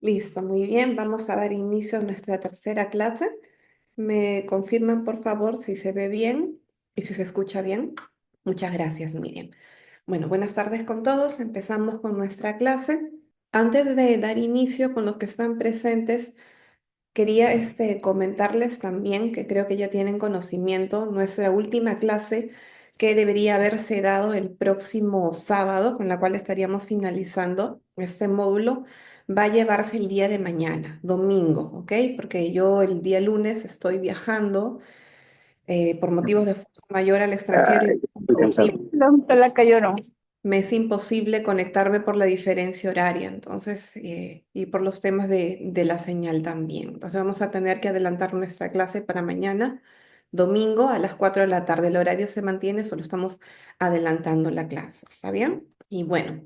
Listo, muy bien. Vamos a dar inicio a nuestra tercera clase. ¿Me confirman, por favor, si se ve bien y si se escucha bien? Muchas gracias, Miriam. Bueno, buenas tardes con todos. Empezamos con nuestra clase. Antes de dar inicio con los que están presentes, quería comentarles también que creo que ya tienen conocimiento, nuestra última clase que debería haberse dado el próximo sábado, con la cual estaríamos finalizando este módulo, va a llevarse el día de mañana, domingo, ¿ok? Porque yo el día lunes estoy viajando por motivos de fuerza mayor al extranjero y Ay, estoy cansado. La cayó, no. me es imposible conectarme por la diferencia horaria, entonces, y por los temas de la señal también. Entonces vamos a tener que adelantar nuestra clase para mañana, domingo, a las 4 de la tarde. El horario se mantiene, solo estamos adelantando la clase, ¿está bien? Y bueno,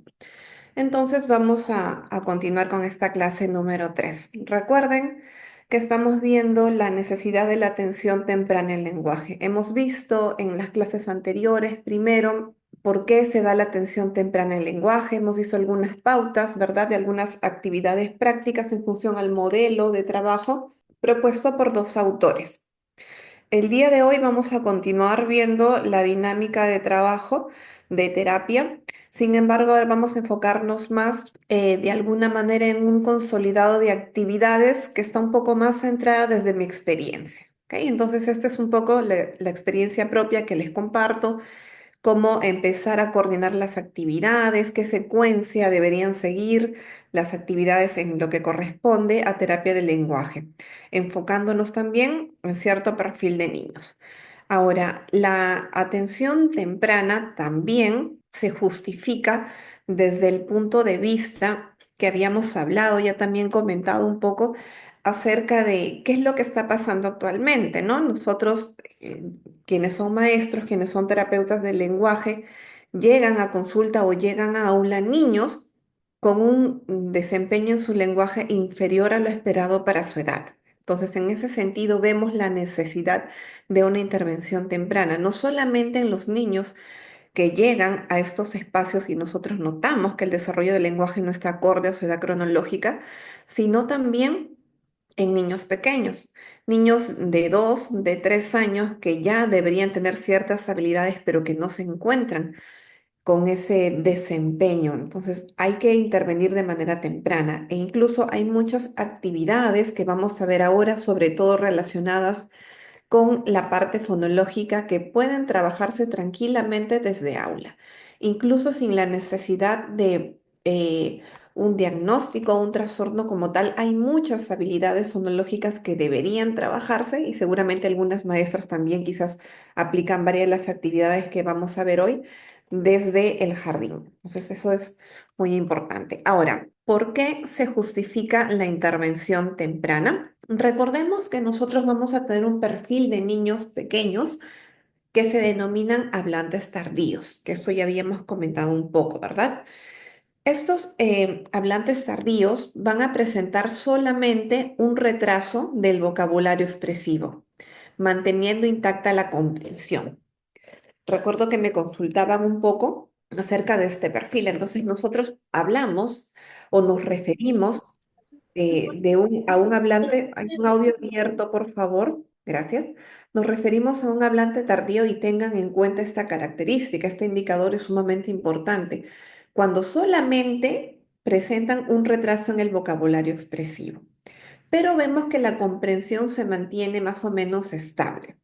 entonces vamos a continuar con esta clase número 3. Recuerden que estamos viendo la necesidad de la atención temprana en lenguaje. Hemos visto en las clases anteriores, primero, por qué se da la atención temprana en lenguaje. Hemos visto algunas pautas, ¿verdad? De algunas actividades prácticas en función al modelo de trabajo propuesto por dos autores. El día de hoy vamos a continuar viendo la dinámica de trabajo de terapia. Sin embargo, ahora vamos a enfocarnos más de alguna manera en un consolidado de actividades que está un poco más centrada desde mi experiencia. ¿Ok? Entonces, esta es un poco la experiencia propia que les comparto, cómo empezar a coordinar las actividades, qué secuencia deberían seguir las actividades en lo que corresponde a terapia del lenguaje, enfocándonos también en cierto perfil de niños. Ahora, la atención temprana también se justifica desde el punto de vista que habíamos hablado, ya también comentado un poco acerca de qué es lo que está pasando actualmente, ¿no? Nosotros, quienes son maestros, quienes son terapeutas del lenguaje, llegan a consulta o llegan a aula niños con un desempeño en su lenguaje inferior a lo esperado para su edad. Entonces, en ese sentido, vemos la necesidad de una intervención temprana, no solamente en los niños que llegan a estos espacios y nosotros notamos que el desarrollo del lenguaje no está acorde a su edad cronológica, sino también en niños pequeños, niños de 2, de 3 años que ya deberían tener ciertas habilidades, pero que no se encuentran con ese desempeño. Entonces hay que intervenir de manera temprana e incluso hay muchas actividades que vamos a ver ahora, sobre todo relacionadas con la parte fonológica que pueden trabajarse tranquilamente desde aula, incluso sin la necesidad de un diagnóstico o un trastorno como tal. Hay muchas habilidades fonológicas que deberían trabajarse y seguramente algunas maestras también quizás aplican varias de las actividades que vamos a ver hoy desde el jardín. Entonces eso es muy importante. Ahora, ¿por qué se justifica la intervención temprana? Recordemos que nosotros vamos a tener un perfil de niños pequeños que se denominan hablantes tardíos, que esto ya habíamos comentado un poco, ¿verdad? Estos hablantes tardíos van a presentar solamente un retraso del vocabulario expresivo, manteniendo intacta la comprensión. Recuerdo que me consultaban un poco acerca de este perfil, entonces nosotros hablamos o nos referimos a un hablante. Hay un audio abierto, por favor. Gracias. Nos referimos a un hablante tardío y tengan en cuenta esta característica. Este indicador es sumamente importante. Cuando solamente presentan un retraso en el vocabulario expresivo, pero vemos que la comprensión se mantiene más o menos estable.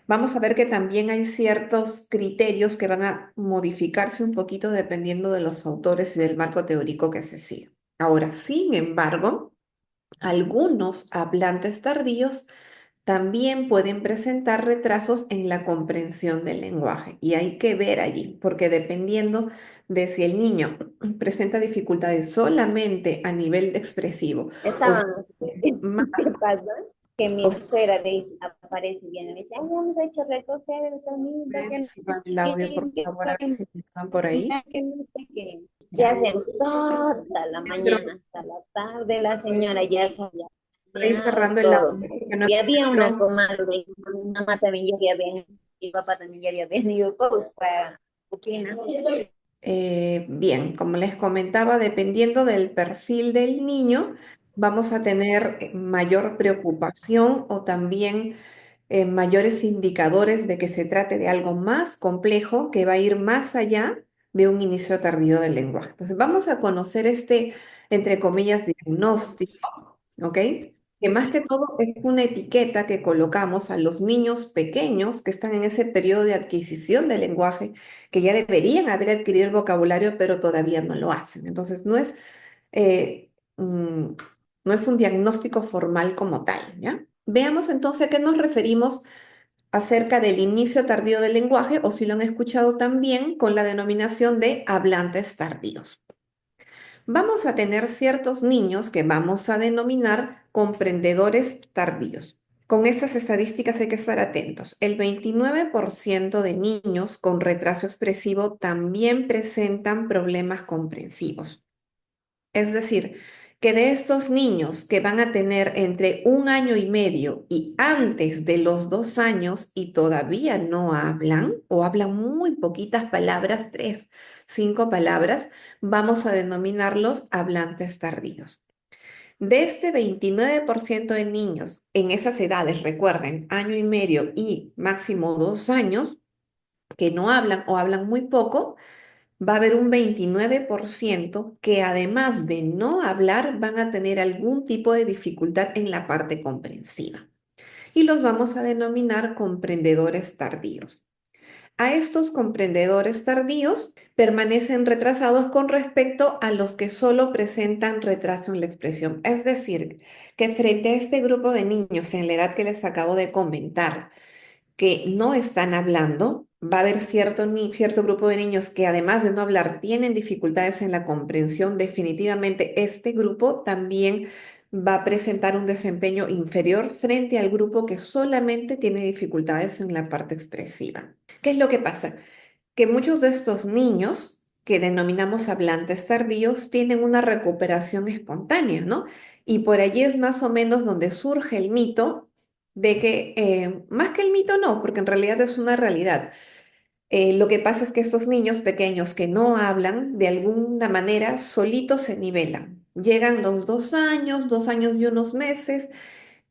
Vamos a ver que también hay ciertos criterios que van a modificarse un poquito dependiendo de los autores y del marco teórico que se siga. Ahora, sin embargo, algunos hablantes tardíos también pueden presentar retrasos en la comprensión del lenguaje y hay que ver allí, porque dependiendo de si el niño presenta dificultades solamente a nivel expresivo o si Estaban, más ¿qué pasa? Que o mi si suegra aparece bien y me dice, ay, vamos a hecho recoger el sonido, que no suban el sé audio, por qué, favor, a ver si están por ahí. que no sé qué. ¿Qué Ya. hacen? Toda la mañana hasta la tarde la señora ya sabía Estoy cerrando el todo. audio porque no Y había una escucho. comadre, mi mamá también ya había venido, mi papá también ya había venido, pues, para Pupina. Bien, como les comentaba, dependiendo del perfil del niño, vamos a tener mayor preocupación o también mayores indicadores de que se trate de algo más complejo que va a ir más allá de un inicio tardío del lenguaje. Entonces, vamos a conocer este, entre comillas, diagnóstico, ¿ok? Que más que todo es una etiqueta que colocamos a los niños pequeños que están en ese periodo de adquisición del lenguaje, que ya deberían haber adquirido el vocabulario, pero todavía no lo hacen. Entonces, eh, mm, no es un diagnóstico formal como tal, ¿ya? Veamos entonces a qué nos referimos acerca del inicio tardío del lenguaje, o si lo han escuchado también con la denominación de hablantes tardíos. Vamos a tener ciertos niños que vamos a denominar comprendedores tardíos. Con esas estadísticas hay que estar atentos. El 29% de niños con retraso expresivo también presentan problemas comprensivos. Es decir, que de estos niños que van a tener entre 1 año y medio y antes de los 2 años y todavía no hablan o hablan muy poquitas palabras, 3, 5 palabras, vamos a denominarlos hablantes tardíos. De este 29% de niños en esas edades, recuerden, 1 año y medio y máximo 2 años, que no hablan o hablan muy poco, va a haber un 29% que además de no hablar van a tener algún tipo de dificultad en la parte comprensiva. Y los vamos a denominar comprendedores tardíos. A estos comprendedores tardíos permanecen retrasados con respecto a los que solo presentan retraso en la expresión. Es decir, que frente a este grupo de niños en la edad que les acabo de comentar, que no están hablando, va a haber cierto grupo de niños que además de no hablar tienen dificultades en la comprensión. Definitivamente este grupo también va a presentar un desempeño inferior frente al grupo que solamente tiene dificultades en la parte expresiva. ¿Qué es lo que pasa? Que muchos de estos niños que denominamos hablantes tardíos tienen una recuperación espontánea, ¿no? Y por allí es más o menos donde surge el mito de que, más que el mito no, porque en realidad es una realidad. Lo que pasa es que estos niños pequeños que no hablan, de alguna manera, solitos se nivelan. Llegan los 2 años, 2 años y unos meses,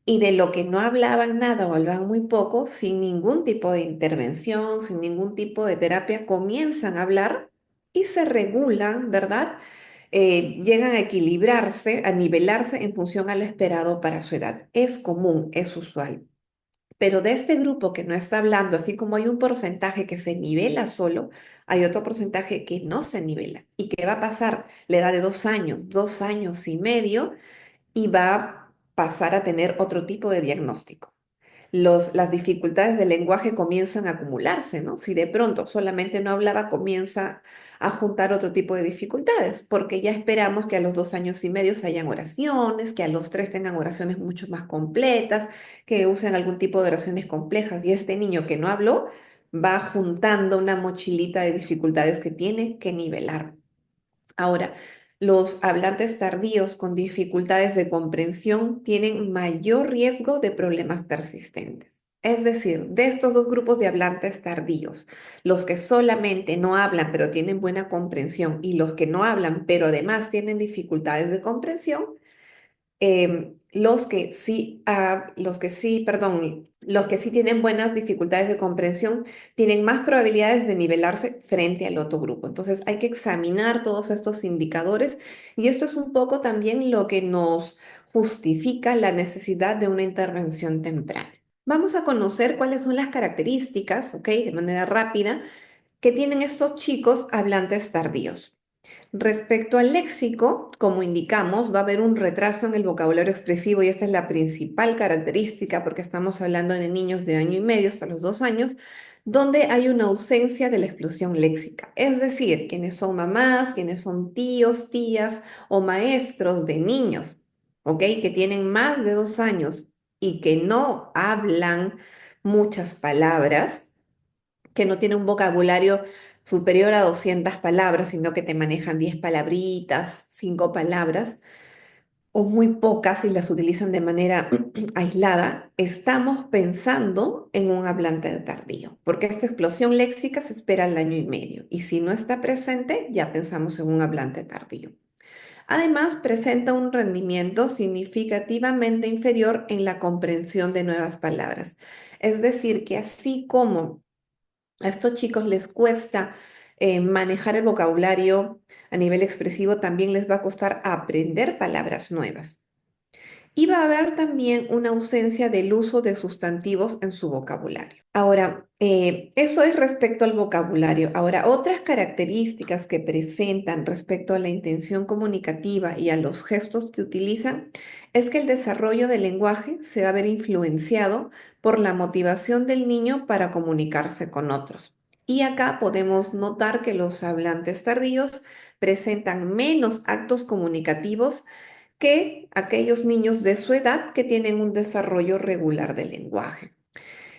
y de lo que no hablaban nada o hablaban muy poco, sin ningún tipo de intervención, sin ningún tipo de terapia, comienzan a hablar y se regulan, ¿verdad? Llegan a equilibrarse, a nivelarse en función a lo esperado para su edad. Es común, es usual. Pero de este grupo que no está hablando, así como hay un porcentaje que se nivela solo, hay otro porcentaje que no se nivela y que va a pasar la edad de 2 años, 2 años y medio, y va a pasar a tener otro tipo de diagnóstico. Las dificultades del lenguaje comienzan a acumularse, ¿no? Si de pronto solamente no hablaba, comienza a juntar otro tipo de dificultades, porque ya esperamos que a los 2 años y medio hayan oraciones, que a los 3 tengan oraciones mucho más completas, que usen algún tipo de oraciones complejas. Y este niño que no habló va juntando una mochilita de dificultades que tiene que nivelar. Ahora, los hablantes tardíos con dificultades de comprensión tienen mayor riesgo de problemas persistentes. Es decir, de estos dos grupos de hablantes tardíos, los que solamente no hablan pero tienen buena comprensión y los que no hablan pero además tienen dificultades de comprensión, los que sí tienen buenas dificultades de comprensión tienen más probabilidades de nivelarse frente al otro grupo. Entonces hay que examinar todos estos indicadores y esto es un poco también lo que nos justifica la necesidad de una intervención temprana. Vamos a conocer cuáles son las características, ¿ok? De manera rápida, que tienen estos chicos hablantes tardíos. Respecto al léxico, como indicamos, va a haber un retraso en el vocabulario expresivo y esta es la principal característica porque estamos hablando de niños de 1 año y medio hasta los 2 años, donde hay una ausencia de la explosión léxica. Es decir, quienes son mamás, quienes son tíos, tías o maestros de niños, ¿ok? Que tienen más de 2 años y que no hablan muchas palabras, que no tiene un vocabulario superior a 200 palabras, sino que te manejan 10 palabritas, 5 palabras, o muy pocas y las utilizan de manera aislada, estamos pensando en un hablante tardío, porque esta explosión léxica se espera al 1 año y medio, y si no está presente, ya pensamos en un hablante tardío. Además, presenta un rendimiento significativamente inferior en la comprensión de nuevas palabras. Es decir, que así como a estos chicos les cuesta manejar el vocabulario a nivel expresivo, también les va a costar aprender palabras nuevas. Y va a haber también una ausencia del uso de sustantivos en su vocabulario. Ahora, eso es respecto al vocabulario. Ahora, otras características que presentan respecto a la intención comunicativa y a los gestos que utilizan es que el desarrollo del lenguaje se va a ver influenciado por la motivación del niño para comunicarse con otros. Y acá podemos notar que los hablantes tardíos presentan menos actos comunicativos que aquellos niños de su edad que tienen un desarrollo regular del lenguaje.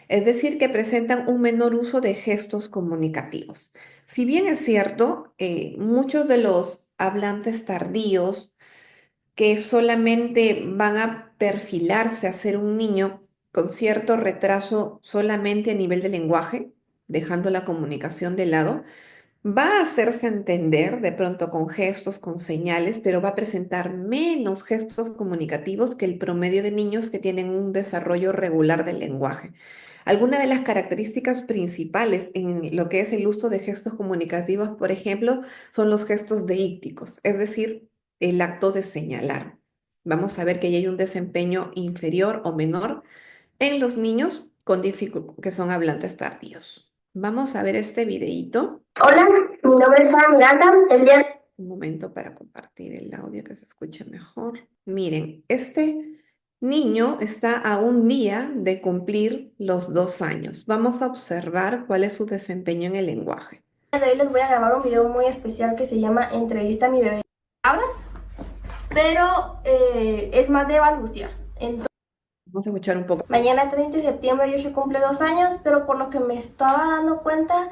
Es decir, que presentan un menor uso de gestos comunicativos. Si bien es cierto, muchos de los hablantes tardíos que solamente van a perfilarse a ser un niño con cierto retraso solamente a nivel de lenguaje, dejando la comunicación de lado, va a hacerse entender de pronto con gestos, con señales, pero va a presentar menos gestos comunicativos que el promedio de niños que tienen un desarrollo regular del lenguaje. Algunas de las características principales en lo que es el uso de gestos comunicativos, por ejemplo, son los gestos deícticos, es decir, el acto de señalar. Vamos a ver que hay un desempeño inferior o menor en los niños que son hablantes tardíos. Vamos a ver este videíto. Hola, mi nombre es Sara Miranda. Un momento para compartir el audio que se escuche mejor. Miren, este niño está a un día de cumplir los 2 años. Vamos a observar cuál es su desempeño en el lenguaje. De hoy les voy a grabar un video muy especial que se llama Entrevista a mi bebé. Palabras, pero es más de balbucear. Entonces, Vamos a escuchar un poco. mañana 30 de septiembre Yoshi cumple 2 años, pero por lo que me estaba dando cuenta,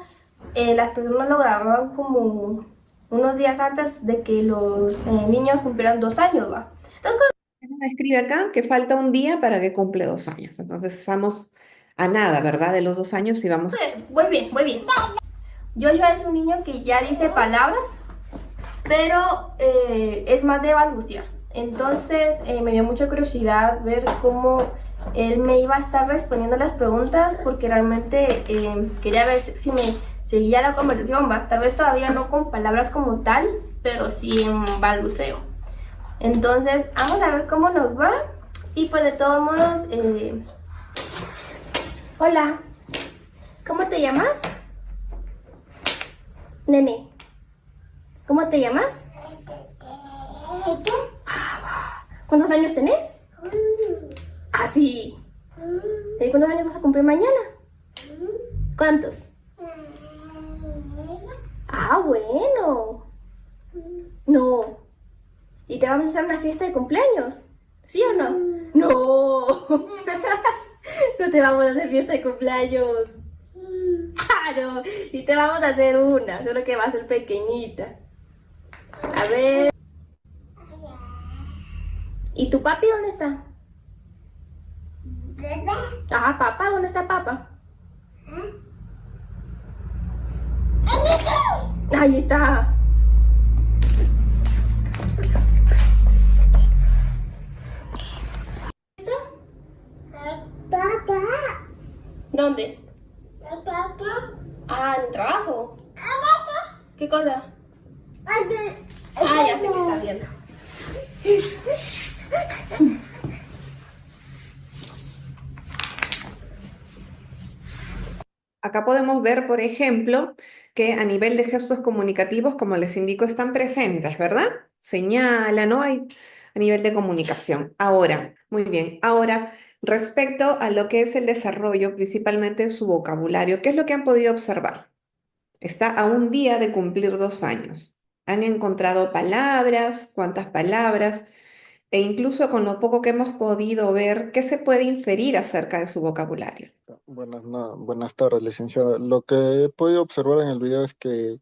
las personas lo grababan como unos días antes de que los niños cumplieran 2 años, ¿va? Entonces, Escribe acá que falta un día para que cumple 2 años. Entonces estamos a nada, ¿verdad? De los 2 años y vamos. voy bien, voy bien. Joshua es un niño que ya dice palabras, pero es más de balbucear. Entonces me dio mucha curiosidad ver cómo él me iba a estar respondiendo las preguntas, porque realmente quería ver si me seguía la conversación, ¿va? Tal vez todavía no con palabras como tal, pero sí en balbuceo. Entonces vamos a ver cómo nos va. Y pues de todos modos, hola, ¿cómo te llamas? Nene, ¿cómo te llamas? ¿Cuántos años tenés? Ah, sí. ¿Y cuántos años vas a cumplir mañana? ¿Cuántos? Ah, bueno. No. ¿Y te vamos a hacer una fiesta de cumpleaños? ¿Sí o no? No. No te vamos a hacer fiesta de cumpleaños. Claro. Y te vamos a hacer una, solo que va a ser pequeñita. A ver. ¿Y tu papi dónde está? Ah, papá, ¿dónde está papá? Ahí está. ¿Está? ¿Dónde? Ah, en el trabajo. ¿Qué cosa? Ah, ya sé que está viendo. Acá podemos ver, por ejemplo, que a nivel de gestos comunicativos, como les indico, están presentes, ¿verdad? Señala, ¿no? Hay a nivel de comunicación. Ahora, muy bien. Ahora, respecto a lo que es el desarrollo, principalmente en su vocabulario, ¿qué es lo que han podido observar? Está a un día de cumplir 2 años. ¿Han encontrado palabras? ¿Cuántas palabras? E incluso con lo poco que hemos podido ver, ¿qué se puede inferir acerca de su vocabulario? Buenas tardes, licenciada. Lo que he podido observar en el video es que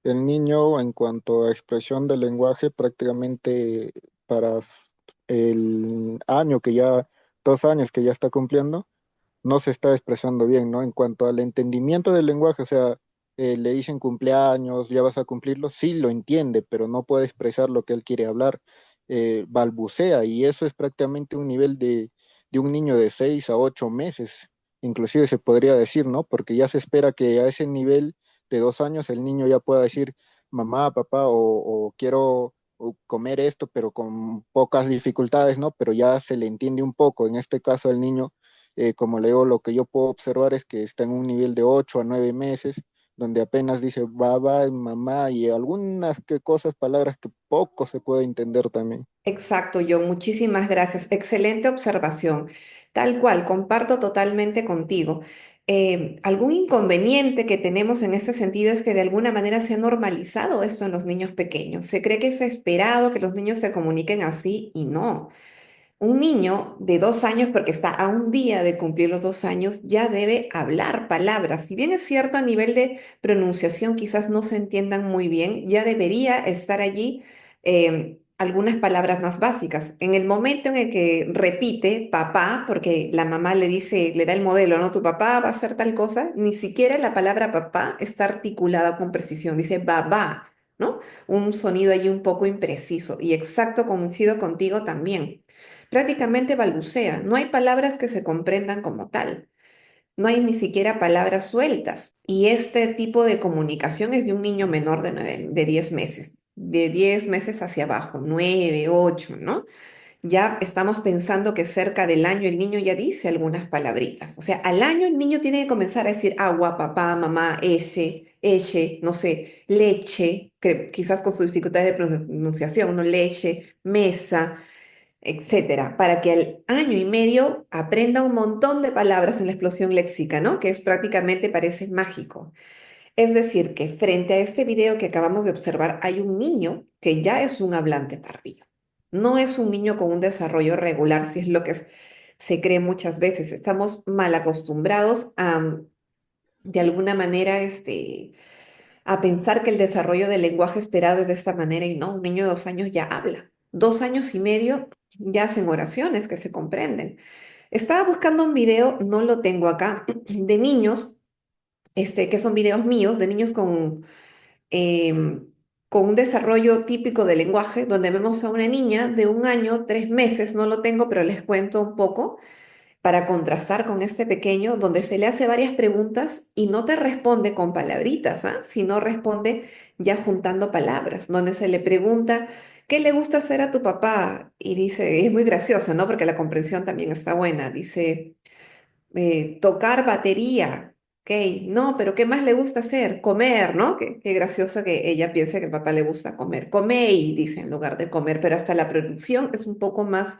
el niño, en cuanto a expresión del lenguaje, prácticamente para el año que ya, 2 años que ya está cumpliendo, no se está expresando bien, ¿no? En cuanto al entendimiento del lenguaje, o sea, le dicen cumpleaños, ya vas a cumplirlo, sí lo entiende, pero no puede expresar lo que él quiere hablar, balbucea y eso es prácticamente un nivel de un niño de 6 a 8 meses, inclusive se podría decir, ¿no? Porque ya se espera que a ese nivel de 2 años el niño ya pueda decir mamá, papá o quiero comer esto, pero con pocas dificultades, ¿no? Pero ya se le entiende un poco. En este caso, el niño, como le digo, lo que yo puedo observar es que está en un nivel de 8 a 9 meses, donde apenas dice baba, mamá y algunas cosas, palabras que poco se puede entender también. Exacto, John, muchísimas gracias. Excelente observación. Tal cual, comparto totalmente contigo. Algún inconveniente que tenemos en este sentido es que de alguna manera se ha normalizado esto en los niños pequeños. Se cree que es esperado que los niños se comuniquen así y no. Un niño de 2 años, porque está a un día de cumplir los 2 años, ya debe hablar palabras. Si bien es cierto a nivel de pronunciación quizás no se entiendan muy bien, ya debería estar allí algunas palabras más básicas. En el momento en el que repite papá, porque la mamá le dice, le da el modelo, ¿no? Tu papá va a hacer tal cosa, ni siquiera la palabra papá está articulada con precisión, dice babá, ¿no? Un sonido allí un poco impreciso. Y exacto, coincido contigo también. Prácticamente balbucea, no hay palabras que se comprendan como tal, no hay ni siquiera palabras sueltas. Y este tipo de comunicación es de un niño menor de 10 meses, de 10 meses hacia abajo, 9, 8, ¿no? Ya estamos pensando que cerca del año el niño ya dice algunas palabritas. O sea, al año el niño tiene que comenzar a decir agua, papá, mamá, ese, eche, no sé, leche, que quizás con sus dificultades de pronunciación, ¿no? Leche, mesa, etcétera, para que al año y medio aprenda un montón de palabras en la explosión léxica, ¿no? Que es prácticamente parece mágico. Es decir, que frente a este video que acabamos de observar, hay un niño que ya es un hablante tardío. No es un niño con un desarrollo regular, si es lo que se cree muchas veces. Estamos mal acostumbrados a, de alguna manera, a pensar que el desarrollo del lenguaje esperado es de esta manera y no, un niño de 2 años ya habla. 2 años y medio ya hacen oraciones que se comprenden. Estaba buscando un video, no lo tengo acá, de niños, que son videos míos, de niños con un desarrollo típico del lenguaje, donde vemos a una niña de 1 año, 3 meses, no lo tengo, pero les cuento un poco para contrastar con este pequeño, donde se le hace varias preguntas y no te responde con palabritas, ¿ah? Sino responde ya juntando palabras, donde se le pregunta, ¿qué le gusta hacer a tu papá? Y dice, es muy gracioso, ¿no? Porque la comprensión también está buena. Dice, tocar batería. Ok, no, pero ¿qué más le gusta hacer? Comer, ¿no? Qué gracioso que ella piense que el papá le gusta comer. Come y dice en lugar de comer, pero hasta la producción es un poco más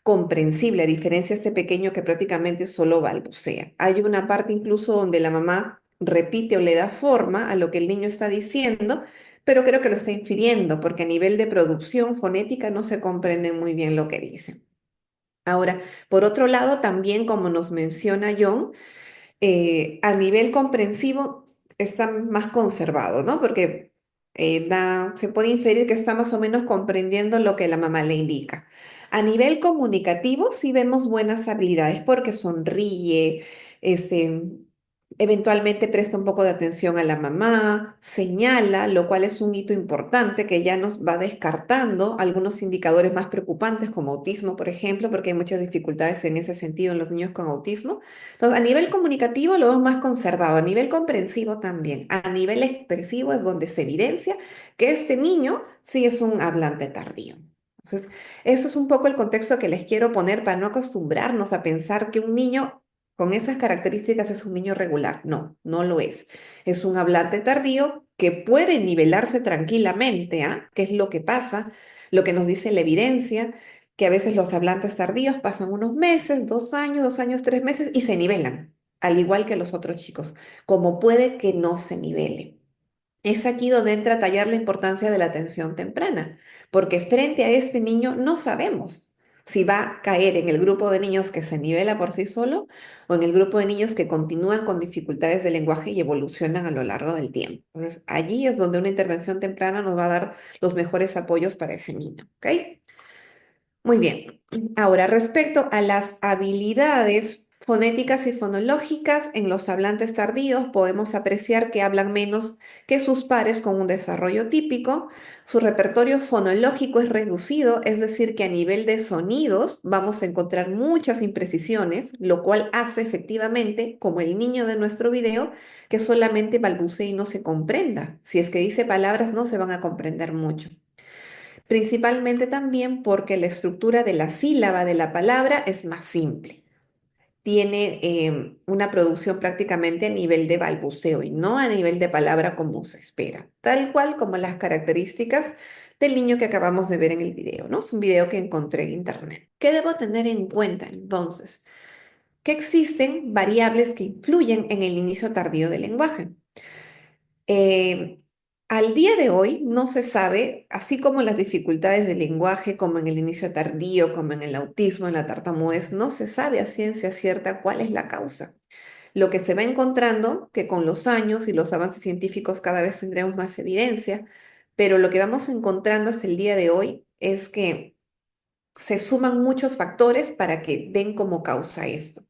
comprensible, a diferencia de este pequeño que prácticamente solo balbucea. Hay una parte incluso donde la mamá repite o le da forma a lo que el niño está diciendo, pero creo que lo está infiriendo, porque a nivel de producción fonética no se comprende muy bien lo que dice. Ahora, por otro lado, también como nos menciona John, a nivel comprensivo está más conservado, ¿no? Porque se puede inferir que está más o menos comprendiendo lo que la mamá le indica. A nivel comunicativo sí vemos buenas habilidades porque sonríe, este, eventualmente presta un poco de atención a la mamá, señala, lo cual es un hito importante que ya nos va descartando algunos indicadores más preocupantes como autismo, por ejemplo, porque hay muchas dificultades en ese sentido en los niños con autismo. Entonces, a nivel comunicativo lo vemos más conservado, a nivel comprensivo también, a nivel expresivo es donde se evidencia que este niño sí es un hablante tardío. Entonces, eso es un poco el contexto que les quiero poner para no acostumbrarnos a pensar que un niño con esas características es un niño regular. No, no lo es. Es un hablante tardío que puede nivelarse tranquilamente, ¿ah? ¿Qué es lo que pasa? Lo que nos dice la evidencia que a veces los hablantes tardíos pasan unos meses, 2 años, 2 años, 3 meses y se nivelan, al igual que los otros chicos, como puede que no se nivele. Es aquí donde entra a tallar la importancia de la atención temprana, porque frente a este niño no sabemos si va a caer en el grupo de niños que se nivela por sí solo o en el grupo de niños que continúan con dificultades de lenguaje y evolucionan a lo largo del tiempo. Entonces, allí es donde una intervención temprana nos va a dar los mejores apoyos para ese niño, ¿ok? Muy bien. Ahora, respecto a las habilidades Fonéticas y fonológicas, en los hablantes tardíos podemos apreciar que hablan menos que sus pares con un desarrollo típico. Su repertorio fonológico es reducido, es decir, que a nivel de sonidos vamos a encontrar muchas imprecisiones, lo cual hace efectivamente, como el niño de nuestro video, que solamente balbucee y no se comprenda. Si es que dice palabras, no se van a comprender mucho. Principalmente también porque la estructura de la sílaba de la palabra es más simple, tiene una producción prácticamente a nivel de balbuceo y no a nivel de palabra como se espera, tal cual como las características del niño que acabamos de ver en el video, ¿no? Es un video que encontré en internet. ¿Qué debo tener en cuenta entonces? Que existen variables que influyen en el inicio tardío del lenguaje. Eh, Al día de hoy no se sabe, así como las dificultades del lenguaje, como en el inicio tardío, como en el autismo, en la tartamudez, no se sabe a ciencia cierta cuál es la causa. Lo que se va encontrando, que con los años y los avances científicos cada vez tendremos más evidencia, pero lo que vamos encontrando hasta el día de hoy es que se suman muchos factores para que den como causa esto.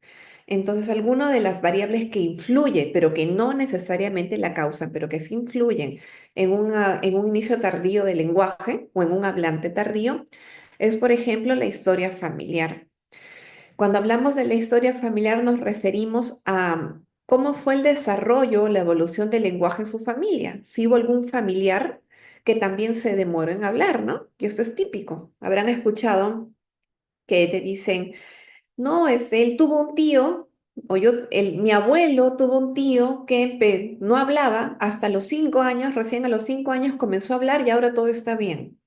Entonces, alguna de las variables que influye, pero que no necesariamente la causan, pero que sí influyen en un inicio tardío del lenguaje o en un hablante tardío, es, por ejemplo, la historia familiar. Cuando hablamos de la historia familiar nos referimos a cómo fue el desarrollo, la evolución del lenguaje en su familia. Si hubo algún familiar que también se demoró en hablar, ¿no? Y esto es típico. Habrán escuchado que te dicen, no, él tuvo un tío, o mi abuelo tuvo un tío que no hablaba hasta los 5 años, recién a los 5 años comenzó a hablar y ahora todo está bien.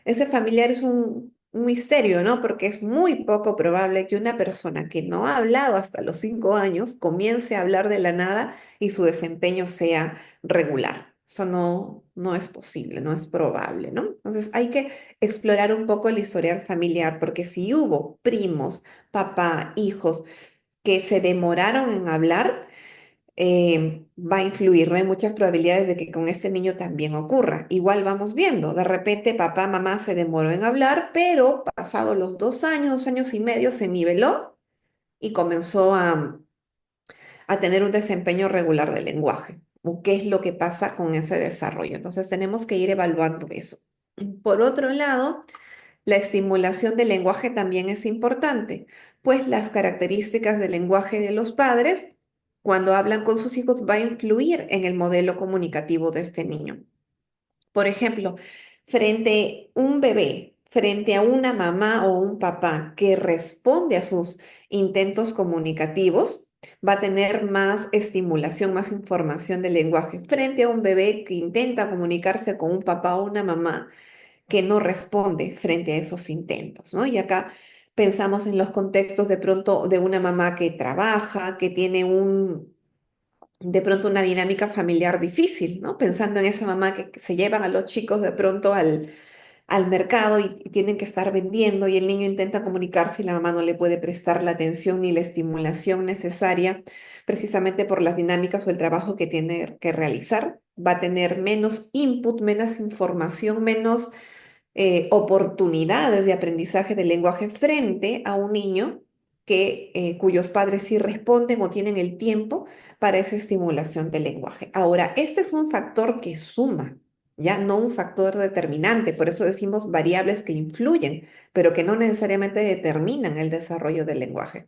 Ese familiar es un misterio, ¿no? Porque es muy poco probable que una persona que no ha hablado hasta los 5 años comience a hablar de la nada y su desempeño sea regular. Eso no es posible, no es probable, ¿no? Entonces hay que explorar un poco el historial familiar, porque si hubo primos, papá, hijos que se demoraron en hablar, va a influir, no hay muchas probabilidades de que con este niño también ocurra. Igual vamos viendo, de repente papá, mamá se demoró en hablar, pero pasado los 2 años, 2 años y medio, se niveló y comenzó a tener un desempeño regular del lenguaje. ¿O qué es lo que pasa con ese desarrollo? Entonces tenemos que ir evaluando eso. Por otro lado, la estimulación del lenguaje también es importante, pues las características del lenguaje de los padres, cuando hablan con sus hijos, va a influir en el modelo comunicativo de este niño. Por ejemplo, frente a una mamá o un papá que responde a sus intentos comunicativos, va a tener más estimulación, más información del lenguaje. Frente a un bebé que intenta comunicarse con un papá o una mamá, que no responde frente a esos intentos, ¿no? Y acá pensamos en los contextos de pronto de una mamá que trabaja, que tiene de pronto una dinámica familiar difícil, ¿no? Pensando en esa mamá que se llevan a los chicos de pronto al mercado y tienen que estar vendiendo y el niño intenta comunicarse y la mamá no le puede prestar la atención ni la estimulación necesaria precisamente por las dinámicas o el trabajo que tiene que realizar. Va a tener menos input, menos información, menos oportunidades de aprendizaje del lenguaje frente a un niño cuyos padres sí responden o tienen el tiempo para esa estimulación del lenguaje. Ahora, este es un factor que suma, ya no un factor determinante, por eso decimos variables que influyen, pero que no necesariamente determinan el desarrollo del lenguaje.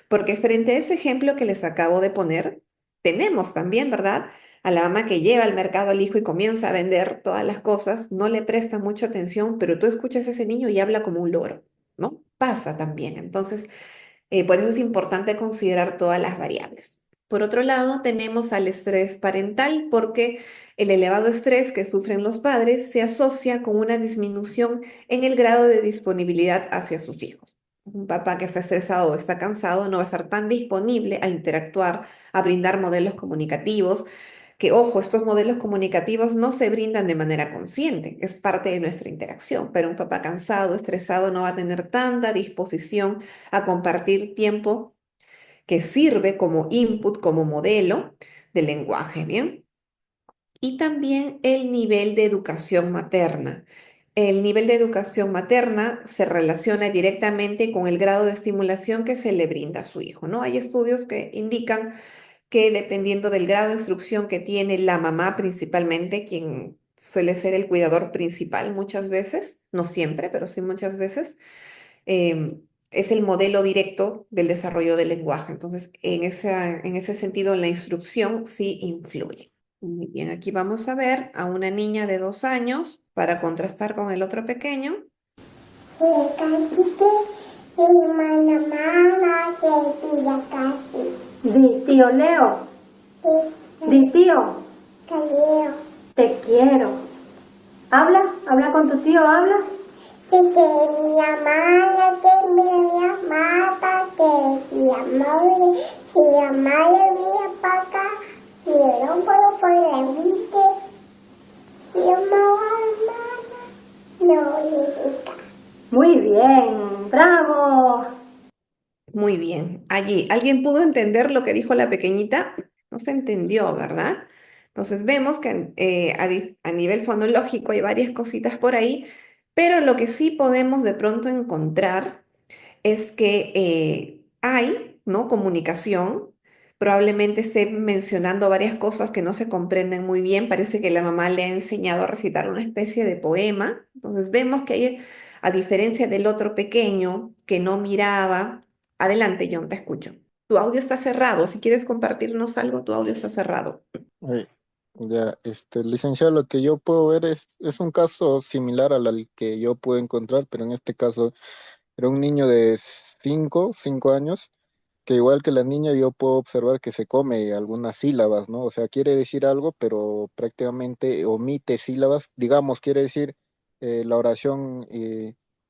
Porque frente a ese ejemplo que les acabo de poner, tenemos también, ¿verdad? A la mamá que lleva al mercado al hijo y comienza a vender todas las cosas, no le presta mucha atención, pero tú escuchas a ese niño y habla como un loro, ¿no? Pasa también. Entonces, por eso es importante considerar todas las variables. Por otro lado, tenemos al estrés parental, porque el elevado estrés que sufren los padres se asocia con una disminución en el grado de disponibilidad hacia sus hijos. Un papá que está estresado o está cansado no va a estar tan disponible a interactuar, a brindar modelos comunicativos, que ojo, estos modelos comunicativos no se brindan de manera consciente, es parte de nuestra interacción, pero un papá cansado, estresado, no va a tener tanta disposición a compartir tiempo que sirve como input, como modelo del lenguaje, ¿bien? Y también el nivel de educación materna. El nivel de educación materna se relaciona directamente con el grado de estimulación que se le brinda a su hijo, ¿no? Hay estudios que indican que dependiendo del grado de instrucción que tiene la mamá principalmente, quien suele ser el cuidador principal muchas veces, no siempre, pero sí muchas veces, es el modelo directo del desarrollo del lenguaje. Entonces, en ese sentido, la instrucción sí influye. Muy bien, aquí vamos a ver a una niña de 2 años para contrastar con el otro pequeño. Di, tío Leo. Di, tío. Te quiero. Habla con tu tío, habla. Muy bien, bravo. Muy bien. Allí, ¿alguien pudo entender lo que dijo la pequeñita? No se entendió, ¿verdad? Entonces vemos que a nivel fonológico hay varias cositas por ahí, pero lo que sí podemos de pronto encontrar es que hay, ¿no? Comunicación. Probablemente esté mencionando varias cosas que no se comprenden muy bien. Parece que la mamá le ha enseñado a recitar una especie de poema. Entonces vemos que hay, a diferencia del otro pequeño que no miraba. Adelante, John, te escucho. Tu audio está cerrado. Si quieres compartirnos algo, tu audio está cerrado. Eh, Ya, licenciado, lo que yo puedo ver es un caso similar al que yo pude encontrar, pero en este caso era un niño de 5 años, que igual que la niña yo puedo observar que se come algunas sílabas, ¿no? O sea, quiere decir algo, pero prácticamente omite sílabas. Digamos, quiere decir la oración,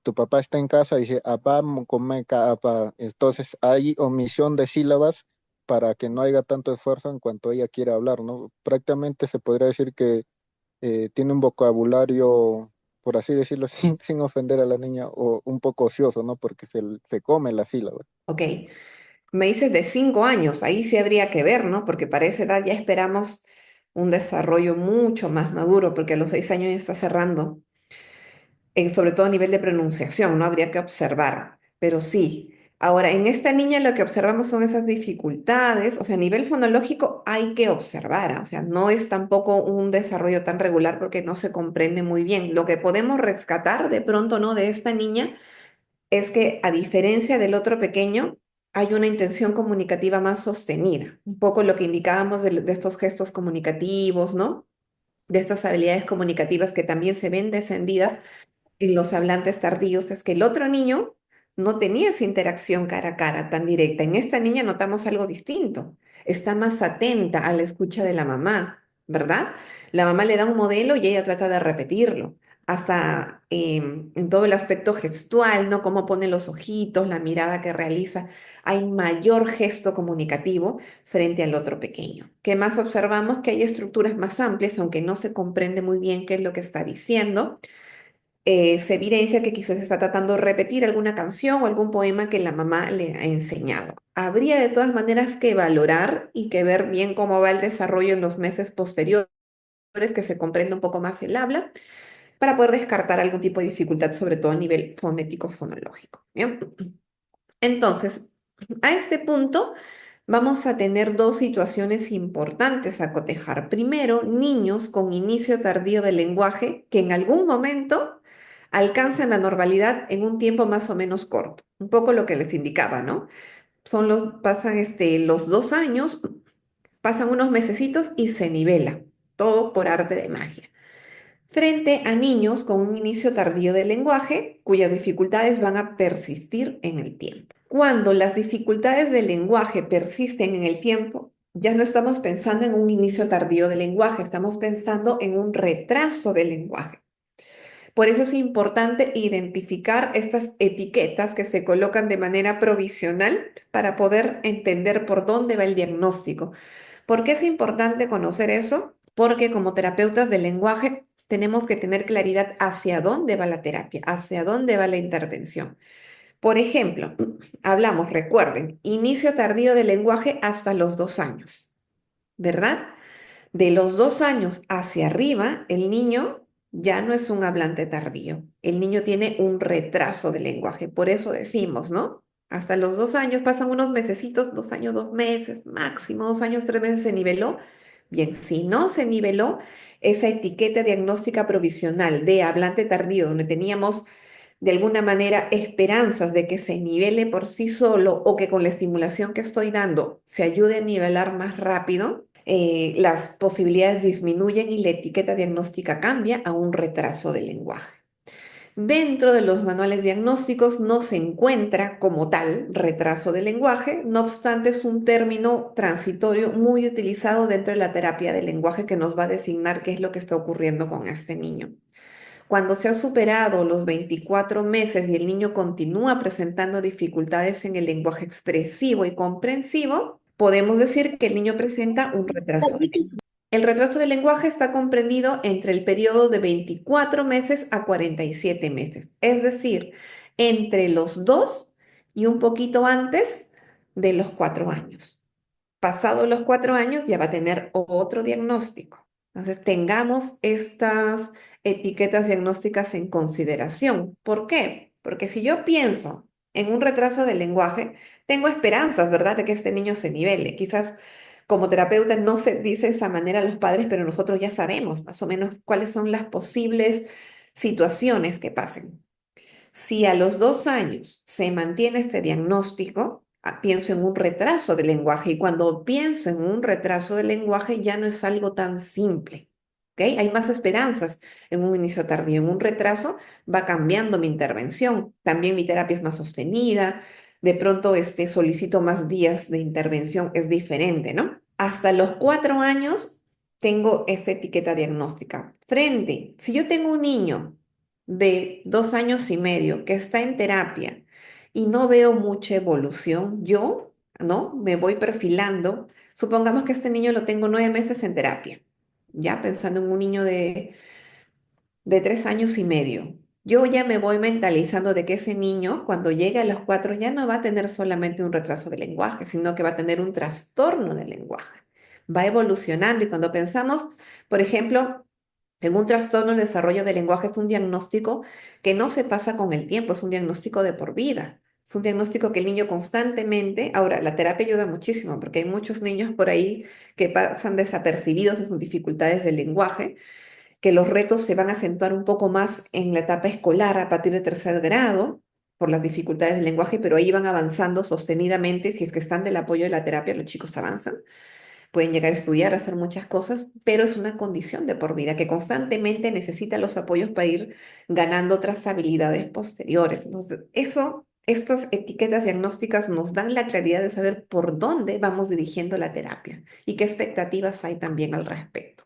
tu papá está en casa, dice, apá, come, apá. Entonces hay omisión de sílabas para que no haya tanto esfuerzo en cuanto ella quiere hablar, ¿no? Prácticamente se podría decir que tiene un vocabulario, por así decirlo, sin ofender a la niña, o un poco ocioso, ¿no? Porque se come la sílaba. Ok. Me dices de 5 años. Ahí sí habría que ver, ¿no? Porque para esa edad ya esperamos un desarrollo mucho más maduro, porque a los 6 años ya está cerrando. Sobre todo a nivel de pronunciación, ¿no? Habría que observar, pero sí. Ahora, en esta niña lo que observamos son esas dificultades, o sea, a nivel fonológico hay que observar, o sea, no es tampoco un desarrollo tan regular porque no se comprende muy bien. Lo que podemos rescatar de pronto, ¿no? De esta niña es que a diferencia del otro pequeño, hay una intención comunicativa más sostenida, un poco lo que indicábamos de estos gestos comunicativos, ¿no? De estas habilidades comunicativas que también se ven descendidas en los hablantes tardíos es que el otro niño no tenía esa interacción cara a cara tan directa. En esta niña notamos algo distinto. Está más atenta a la escucha de la mamá, ¿verdad? La mamá le da un modelo y ella trata de repetirlo. Hasta en todo el aspecto gestual, ¿no? Cómo pone los ojitos, la mirada que realiza. Hay mayor gesto comunicativo frente al otro pequeño. ¿Qué más observamos? Que hay estructuras más amplias, aunque no se comprende muy bien qué es lo que está diciendo. Se evidencia que quizás está tratando de repetir alguna canción o algún poema que la mamá le ha enseñado. Habría de todas maneras que valorar y que ver bien cómo va el desarrollo en los meses posteriores, que se comprenda un poco más el habla, para poder descartar algún tipo de dificultad, sobre todo a nivel fonético fonológico. ¿Bien? Entonces, a este punto vamos a tener dos situaciones importantes a cotejar. Primero, niños con inicio tardío del lenguaje que en algún momento alcanzan la normalidad en un tiempo más o menos corto. Un poco lo que les indicaba, ¿no? Pasan los 2 años, pasan unos mesecitos y se nivela, todo por arte de magia. Frente a niños con un inicio tardío del lenguaje, cuyas dificultades van a persistir en el tiempo. Cuando las dificultades del lenguaje persisten en el tiempo, ya no estamos pensando en un inicio tardío del lenguaje, estamos pensando en un retraso del lenguaje. Por eso es importante identificar estas etiquetas que se colocan de manera provisional para poder entender por dónde va el diagnóstico. ¿Por qué es importante conocer eso? Porque como terapeutas del lenguaje tenemos que tener claridad hacia dónde va la terapia, hacia dónde va la intervención. Por ejemplo, hablamos, recuerden, inicio tardío del lenguaje hasta los 2 años, ¿verdad? De los 2 años hacia arriba, el niño ya no es un hablante tardío. El niño tiene un retraso de lenguaje. Por eso decimos, ¿no? Hasta los 2 años pasan unos mesecitos, 2 años, 2 meses, máximo 2 años, 3 meses se niveló. Bien, si no se niveló, esa etiqueta diagnóstica provisional de hablante tardío, donde teníamos de alguna manera esperanzas de que se nivele por sí solo o que con la estimulación que estoy dando se ayude a nivelar más rápido, las posibilidades disminuyen y la etiqueta diagnóstica cambia a un retraso del lenguaje. Dentro de los manuales diagnósticos no se encuentra como tal retraso del lenguaje, no obstante es un término transitorio muy utilizado dentro de la terapia del lenguaje que nos va a designar qué es lo que está ocurriendo con este niño. Cuando se ha superado los 24 meses y el niño continúa presentando dificultades en el lenguaje expresivo y comprensivo, podemos decir que el niño presenta un retraso de lenguaje. El retraso del lenguaje está comprendido entre el periodo de 24 meses a 47 meses, es decir, entre los 2 y un poquito antes de los 4 años. Pasados los 4 años ya va a tener otro diagnóstico. Entonces, tengamos estas etiquetas diagnósticas en consideración. ¿Por qué? Porque si yo pienso en un retraso del lenguaje, tengo esperanzas, ¿verdad?, de que este niño se nivele. Quizás como terapeuta no se dice de esa manera a los padres, pero nosotros ya sabemos más o menos cuáles son las posibles situaciones que pasen. Si a los 2 años se mantiene este diagnóstico, pienso en un retraso del lenguaje y cuando pienso en un retraso del lenguaje ya no es algo tan simple. ¿Ok? Hay más esperanzas en un inicio tardío. En un retraso va cambiando mi intervención. También mi terapia es más sostenida. De pronto solicito más días de intervención. Es diferente, ¿no? Hasta los 4 años tengo esta etiqueta diagnóstica. Si yo tengo un niño de 2 años y medio que está en terapia y no veo mucha evolución, yo, ¿no? Me voy perfilando. Supongamos que este niño lo tengo 9 meses en terapia, ya pensando en un niño de 3 años y medio. Yo ya me voy mentalizando de que ese niño, cuando llegue a los 4, ya no va a tener solamente un retraso de lenguaje, sino que va a tener un trastorno del lenguaje. Va evolucionando y cuando pensamos, por ejemplo, en un trastorno del desarrollo del lenguaje es un diagnóstico que no se pasa con el tiempo, es un diagnóstico de por vida. Es un diagnóstico que el niño constantemente, ahora la terapia ayuda muchísimo porque hay muchos niños por ahí que pasan desapercibidos en sus dificultades del lenguaje, que los retos se van a acentuar un poco más en la etapa escolar a partir de tercer grado por las dificultades del lenguaje, pero ahí van avanzando sostenidamente, si es que están del apoyo de la terapia, los chicos avanzan pueden llegar a estudiar, a hacer muchas cosas, pero es una condición de por vida que constantemente necesita los apoyos para ir ganando otras habilidades posteriores. Entonces, estas etiquetas diagnósticas nos dan la claridad de saber por dónde vamos dirigiendo la terapia y qué expectativas hay también al respecto.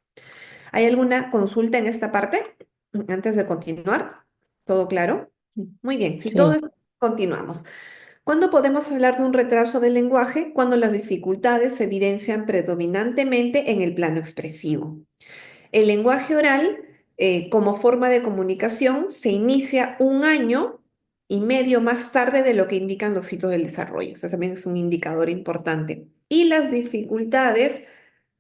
¿Hay alguna consulta en esta parte antes de continuar? ¿Todo claro? Muy bien, si todo Sí, es, continuamos. ¿Cuándo podemos hablar de un retraso del lenguaje? Cuando las dificultades se evidencian predominantemente en el plano expresivo. El lenguaje oral, como forma de comunicación, se inicia 1 año y medio más tarde de lo que indican los hitos del desarrollo. Eso también es un indicador importante. Y las dificultades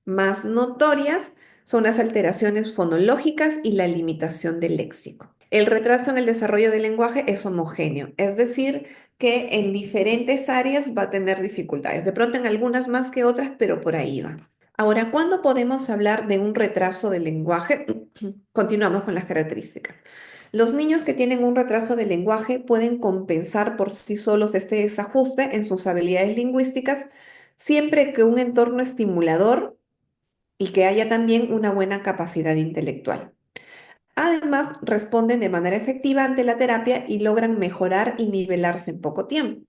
más notorias son las alteraciones fonológicas y la limitación del léxico. El retraso en el desarrollo del lenguaje es homogéneo, es decir, que en diferentes áreas va a tener dificultades, de pronto en algunas más que otras, pero por ahí va. Ahora, ¿cuándo podemos hablar de un retraso del lenguaje? Continuamos con las características. Los niños que tienen un retraso del lenguaje pueden compensar por sí solos este desajuste en sus habilidades lingüísticas siempre que un entorno estimulador y que haya también una buena capacidad intelectual. Además, responden de manera efectiva ante la terapia y logran mejorar y nivelarse en poco tiempo.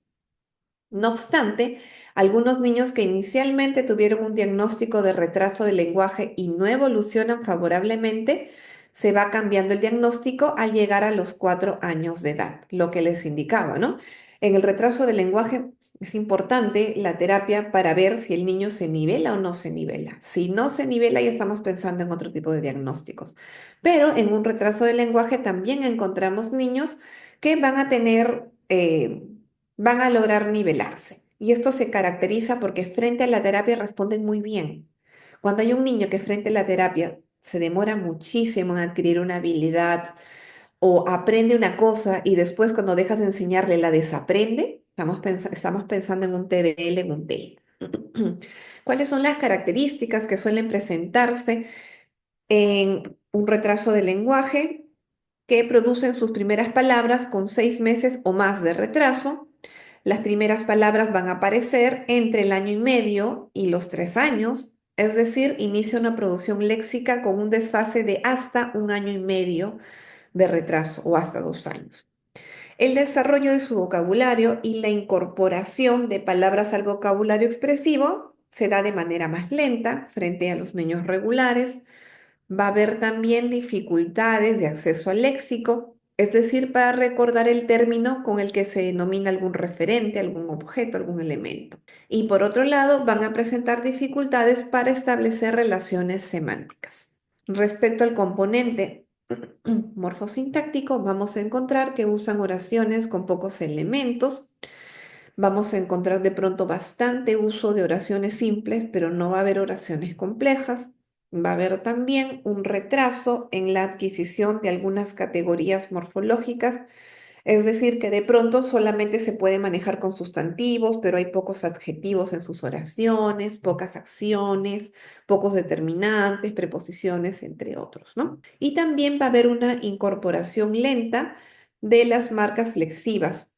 No obstante, algunos niños que inicialmente tuvieron un diagnóstico de retraso del lenguaje y no evolucionan favorablemente, se va cambiando el diagnóstico al llegar a los 4 años de edad, lo que les indicaba, ¿no? En el retraso del lenguaje es importante la terapia para ver si el niño se nivela o no se nivela. Si no se nivela, ya estamos pensando en otro tipo de diagnósticos. Pero en un retraso del lenguaje también encontramos niños que van a tener van a lograr nivelarse. Y esto se caracteriza porque frente a la terapia responden muy bien. Cuando hay un niño que frente a la terapia se demora muchísimo en adquirir una habilidad o aprende una cosa y después cuando dejas de enseñarle la desaprende, estamos pensando en un TDL, en un TEL. ¿Cuáles son las características que suelen presentarse en un retraso de lenguaje que producen sus primeras palabras con 6 meses o más de retraso? Las primeras palabras van a aparecer entre el año y medio y los 3 años, es decir, inicia una producción léxica con un desfase de hasta un año y medio de retraso o hasta 2 años. El desarrollo de su vocabulario y la incorporación de palabras al vocabulario expresivo se da de manera más lenta frente a los niños regulares. Va a haber también dificultades de acceso al léxico, es decir, para recordar el término con el que se denomina algún referente, algún objeto, algún elemento. Y por otro lado, van a presentar dificultades para establecer relaciones semánticas. Respecto al componente morfosintáctico, vamos a encontrar que usan oraciones con pocos elementos. Vamos a encontrar de pronto bastante uso de oraciones simples, pero no va a haber oraciones complejas. Va a haber también un retraso en la adquisición de algunas categorías morfológicas, es decir, que de pronto solamente se puede manejar con sustantivos, pero hay pocos adjetivos en sus oraciones, pocas acciones, pocos determinantes, preposiciones, entre otros, ¿no? Y también va a haber una incorporación lenta de las marcas flexivas,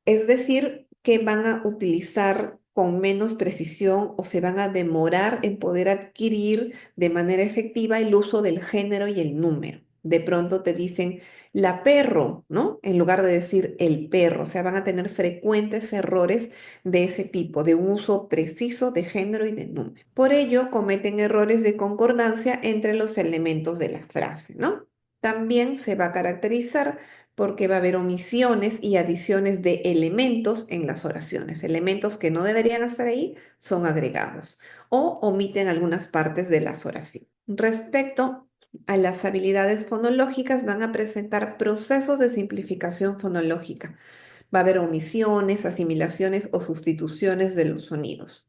es decir, que van a utilizar con menos precisión o se van a demorar en poder adquirir de manera efectiva el uso del género y el número. De pronto te dicen la perro, ¿no? En lugar de decir el perro. O sea, van a tener frecuentes errores de ese tipo, de un uso preciso de género y de número. Por ello, cometen errores de concordancia entre los elementos de la frase, ¿no? También se va a caracterizar porque va a haber omisiones y adiciones de elementos en las oraciones. Elementos que no deberían estar ahí son agregados o omiten algunas partes de las oraciones. Respecto a las habilidades fonológicas, van a presentar procesos de simplificación fonológica. Va a haber omisiones, asimilaciones o sustituciones de los sonidos.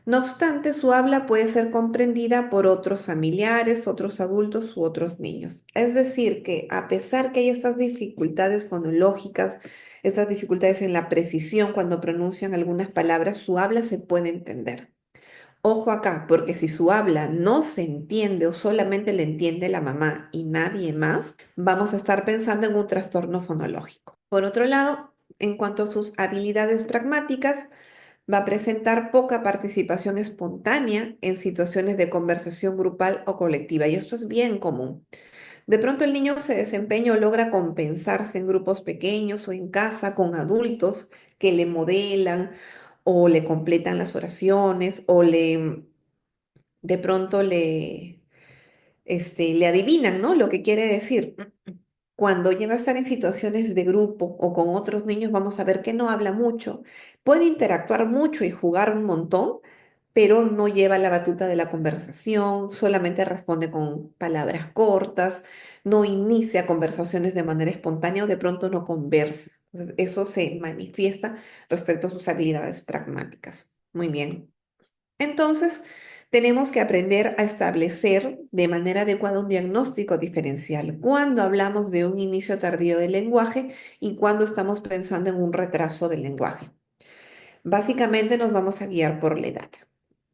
No obstante, su habla puede ser comprendida por otros familiares, otros adultos u otros niños. Es decir, que a pesar que hay estas dificultades fonológicas, estas dificultades en la precisión cuando pronuncian algunas palabras, su habla se puede entender. Ojo acá, porque si su habla no se entiende o solamente le entiende la mamá y nadie más, vamos a estar pensando en un trastorno fonológico. Por otro lado, en cuanto a sus habilidades pragmáticas, va a presentar poca participación espontánea en situaciones de conversación grupal o colectiva, y esto es bien común. De pronto el niño se desempeña o logra compensarse en grupos pequeños o en casa con adultos que le modelan o le completan las oraciones o de pronto le adivinan, ¿no? Lo que quiere decir. Cuando lleva a estar en situaciones de grupo o con otros niños, vamos a ver que no habla mucho, puede interactuar mucho y jugar un montón, pero no lleva la batuta de la conversación, solamente responde con palabras cortas, no inicia conversaciones de manera espontánea o de pronto no conversa. Entonces, eso se manifiesta respecto a sus habilidades pragmáticas. Muy bien. Entonces, tenemos que aprender a establecer de manera adecuada un diagnóstico diferencial cuando hablamos de un inicio tardío del lenguaje y cuando estamos pensando en un retraso del lenguaje. Básicamente nos vamos a guiar por la edad.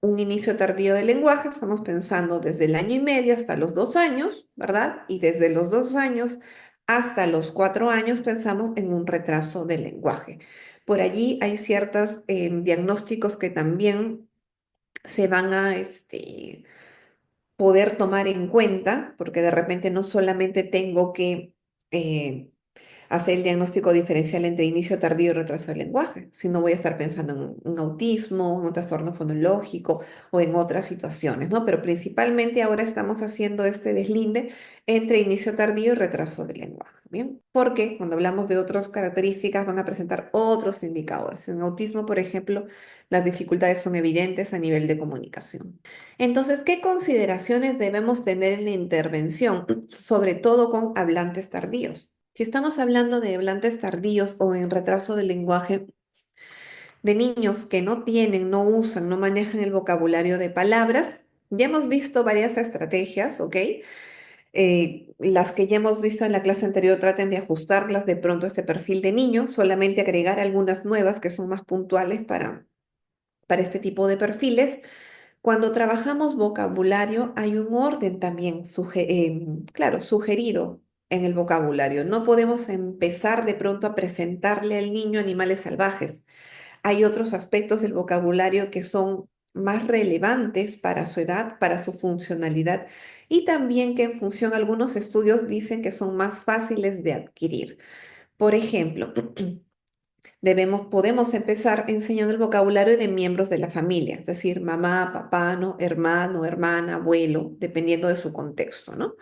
Un inicio tardío del lenguaje, estamos pensando desde el año y medio hasta los 2 años, ¿verdad? Y desde los 2 años hasta los 4 años pensamos en un retraso del lenguaje. Por allí hay ciertos diagnósticos que también se van a poder tomar en cuenta, porque de repente no solamente tengo que eh, hacer el diagnóstico diferencial entre inicio tardío y retraso del lenguaje, sino voy a estar pensando en un autismo, en un trastorno fonológico o en otras situaciones, ¿no? Pero principalmente ahora estamos haciendo este deslinde entre inicio tardío y retraso del lenguaje, ¿bien? Porque cuando hablamos de otras características van a presentar otros indicadores. En autismo, por ejemplo, las dificultades son evidentes a nivel de comunicación. Entonces, ¿qué consideraciones debemos tener en la intervención, sobre todo con hablantes tardíos? Si estamos hablando de hablantes tardíos o en retraso del lenguaje, de niños que no tienen, no usan, no manejan el vocabulario de palabras, Ya hemos visto varias estrategias, ¿ok? Las que ya hemos visto en la clase anterior, traten de ajustarlas de pronto a este perfil de niño, solamente agregar algunas nuevas que son más puntuales para este tipo de perfiles. Cuando trabajamos vocabulario, hay un orden también, claro, sugerido en el vocabulario. No podemos empezar de pronto a presentarle al niño animales salvajes. Hay otros aspectos del vocabulario que son más relevantes para su edad, para su funcionalidad y también que en función, algunos estudios dicen que son más fáciles de adquirir. Por ejemplo, podemos empezar enseñando el vocabulario de miembros de la familia, es decir, mamá, papá, ¿no? Hermano, hermana, abuelo, dependiendo de su contexto, ¿no?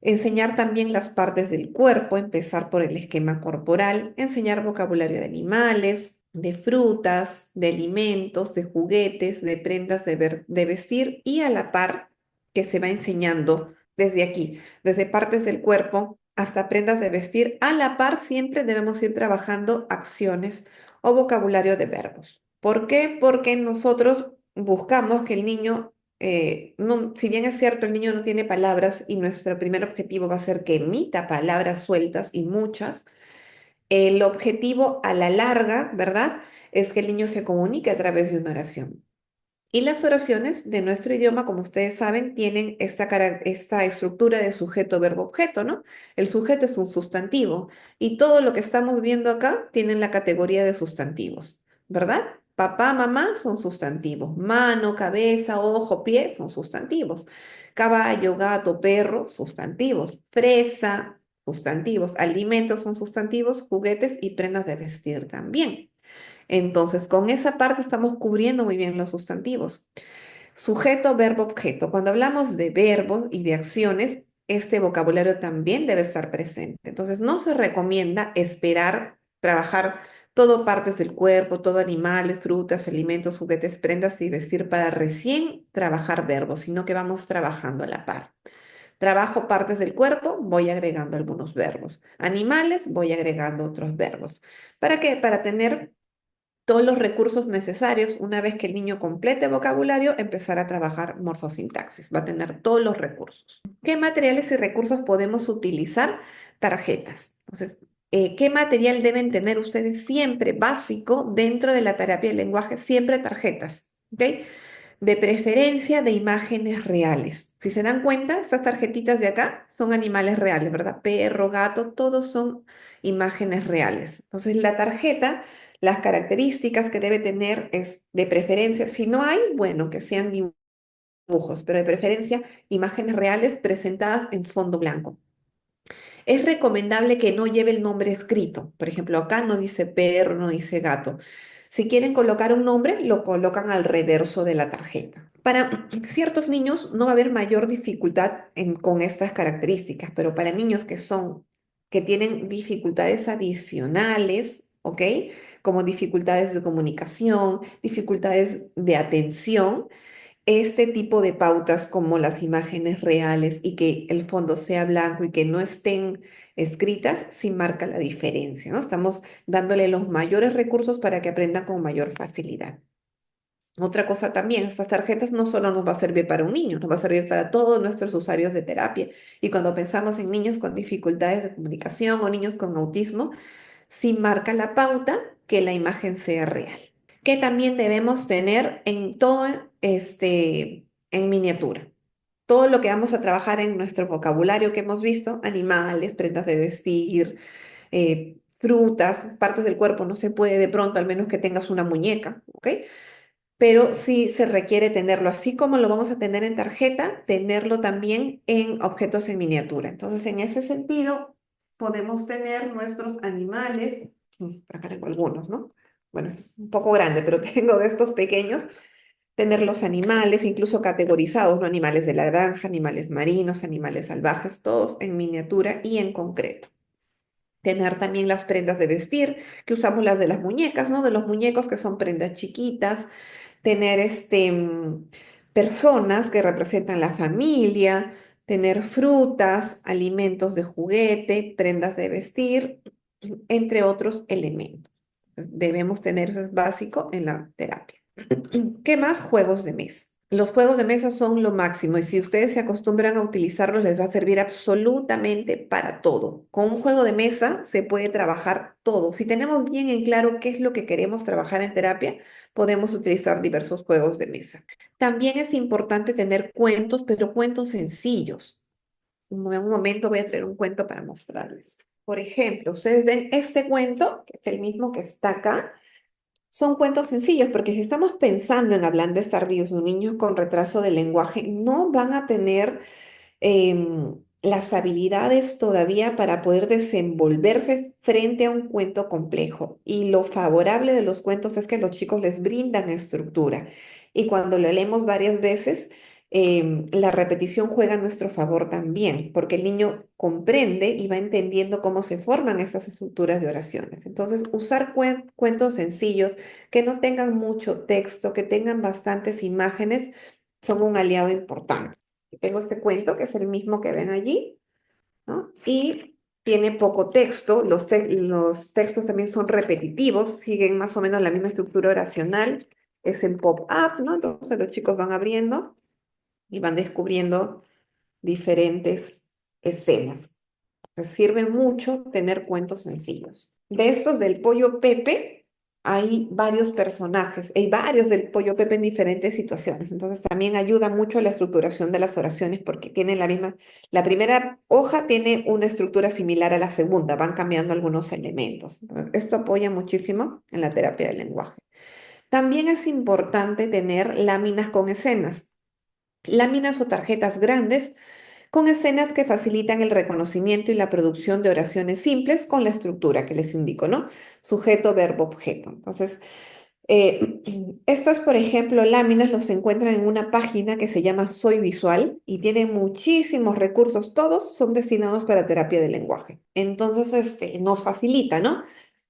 Enseñar también las partes del cuerpo, empezar por el esquema corporal, enseñar vocabulario de animales, de frutas, de alimentos, de juguetes, de prendas de vestir y a la par que se va enseñando desde aquí, desde partes del cuerpo hasta prendas de vestir, a la par siempre debemos ir trabajando acciones o vocabulario de verbos. ¿Por qué? Porque nosotros buscamos que el niño si bien es cierto, el niño no tiene palabras y nuestro primer objetivo va a ser que emita palabras sueltas y muchas, el objetivo a la larga, ¿verdad? Es que el niño se comunique a través de una oración. Y las oraciones de nuestro idioma, como ustedes saben, tienen esta estructura de sujeto, verbo, objeto, ¿no? El sujeto es un sustantivo y todo lo que estamos viendo acá tiene la categoría de sustantivos, ¿verdad? Papá, mamá son sustantivos. Mano, cabeza, ojo, pie son sustantivos. Caballo, gato, perro, sustantivos. Fresa, sustantivos. Alimentos son sustantivos. Juguetes y prendas de vestir también. Entonces, con esa parte estamos cubriendo muy bien los sustantivos. Sujeto, verbo, objeto. Cuando hablamos de verbos y de acciones, este vocabulario también debe estar presente. Entonces, no se recomienda esperar trabajar todo partes del cuerpo, todo animales, frutas, alimentos, juguetes, prendas y vestir para recién trabajar verbos, sino que vamos trabajando a la par. Trabajo partes del cuerpo, voy agregando algunos verbos. Animales, voy agregando otros verbos. ¿Para qué? Para tener todos los recursos necesarios. Una vez que el niño complete vocabulario, empezar a trabajar morfosintaxis. Va a tener todos los recursos. ¿Qué materiales y recursos podemos utilizar? Tarjetas. Entonces, ¿qué material deben tener ustedes siempre básico dentro de la terapia del lenguaje? Siempre tarjetas. ¿Ok? De preferencia de imágenes reales. Si se dan cuenta, estas tarjetitas de acá son animales reales, ¿verdad? Perro, gato, todos son imágenes reales. Entonces, la tarjeta, las características que debe tener es de preferencia, si no hay, bueno, que sean dibujos, pero de preferencia imágenes reales presentadas en fondo blanco. Es recomendable que no lleve el nombre escrito. Por ejemplo, acá no dice perro, no dice gato. Si quieren colocar un nombre, lo colocan al reverso de la tarjeta. Para ciertos niños no va a haber mayor dificultad con estas características, pero para niños que tienen dificultades adicionales, ¿ok? Como dificultades de comunicación, dificultades de atención, este tipo de pautas como las imágenes reales y que el fondo sea blanco y que no estén escritas, sí marca la diferencia, ¿no? Estamos dándole los mayores recursos para que aprendan con mayor facilidad. Otra cosa también, estas tarjetas no solo nos va a servir para un niño, nos va a servir para todos nuestros usuarios de terapia. Y cuando pensamos en niños con dificultades de comunicación o niños con autismo, sí marca la pauta que la imagen sea real, que también debemos tener en todo en miniatura. Todo lo que vamos a trabajar en nuestro vocabulario que hemos visto, animales, prendas de vestir, frutas, partes del cuerpo, no se puede de pronto, al menos que tengas una muñeca, ¿ok? Pero sí se requiere tenerlo, así como lo vamos a tener en tarjeta, tenerlo también en objetos en miniatura. Entonces, en ese sentido, podemos tener nuestros animales, por acá tengo algunos, ¿no? Bueno, este es un poco grande, pero tengo de estos pequeños, tener los animales, incluso categorizados, ¿no? Animales de la granja, animales marinos, animales salvajes, todos en miniatura y en concreto. Tener también las prendas de vestir, que usamos las de las muñecas, ¿no? De los muñecos que son prendas chiquitas, tener personas que representan la familia, tener frutas, alimentos de juguete, prendas de vestir, entre otros elementos. Debemos tener, eso es básico en la terapia. ¿Qué más? Juegos de mesa. Los juegos de mesa son lo máximo y si ustedes se acostumbran a utilizarlos les va a servir absolutamente para todo. Con un juego de mesa se puede trabajar todo. Si tenemos bien en claro qué es lo que queremos trabajar en terapia, podemos utilizar diversos juegos de mesa. También es importante tener cuentos, pero cuentos sencillos. En un momento voy a traer un cuento para mostrarles. Por ejemplo, ustedes ven este cuento, que es el mismo que está acá. Son cuentos sencillos, porque si estamos pensando en hablantes tardíos o niños con retraso de lenguaje, no van a tener las habilidades todavía para poder desenvolverse frente a un cuento complejo. Y lo favorable de los cuentos es que los chicos les brindan estructura. Y cuando lo leemos varias veces, la repetición juega a nuestro favor también, porque el niño comprende y va entendiendo cómo se forman esas estructuras de oraciones. Entonces, usar cuentos sencillos que no tengan mucho texto, que tengan bastantes imágenes, son un aliado importante. Tengo este cuento, que es el mismo que ven allí, ¿no? Y tiene poco texto, los textos también son repetitivos, siguen más o menos la misma estructura oracional, es en pop-up, ¿no? Entonces los chicos van abriendo y van descubriendo diferentes escenas. Sirve mucho tener cuentos sencillos. De estos del Pollo Pepe, hay varios personajes, hay varios del Pollo Pepe en diferentes situaciones. Entonces también ayuda mucho a la estructuración de las oraciones porque tienen la misma, la primera hoja tiene una estructura similar a la segunda, van cambiando algunos elementos. Entonces, esto apoya muchísimo en la terapia del lenguaje. También es importante tener láminas con escenas. Láminas o tarjetas grandes con escenas que facilitan el reconocimiento y la producción de oraciones simples con la estructura que les indico, ¿no? Sujeto, verbo, objeto. Entonces, eh, estas, por ejemplo, láminas los encuentran en una página que se llama Soy Visual y tiene muchísimos recursos, todos son destinados para terapia del lenguaje. Entonces, nos facilita, ¿no?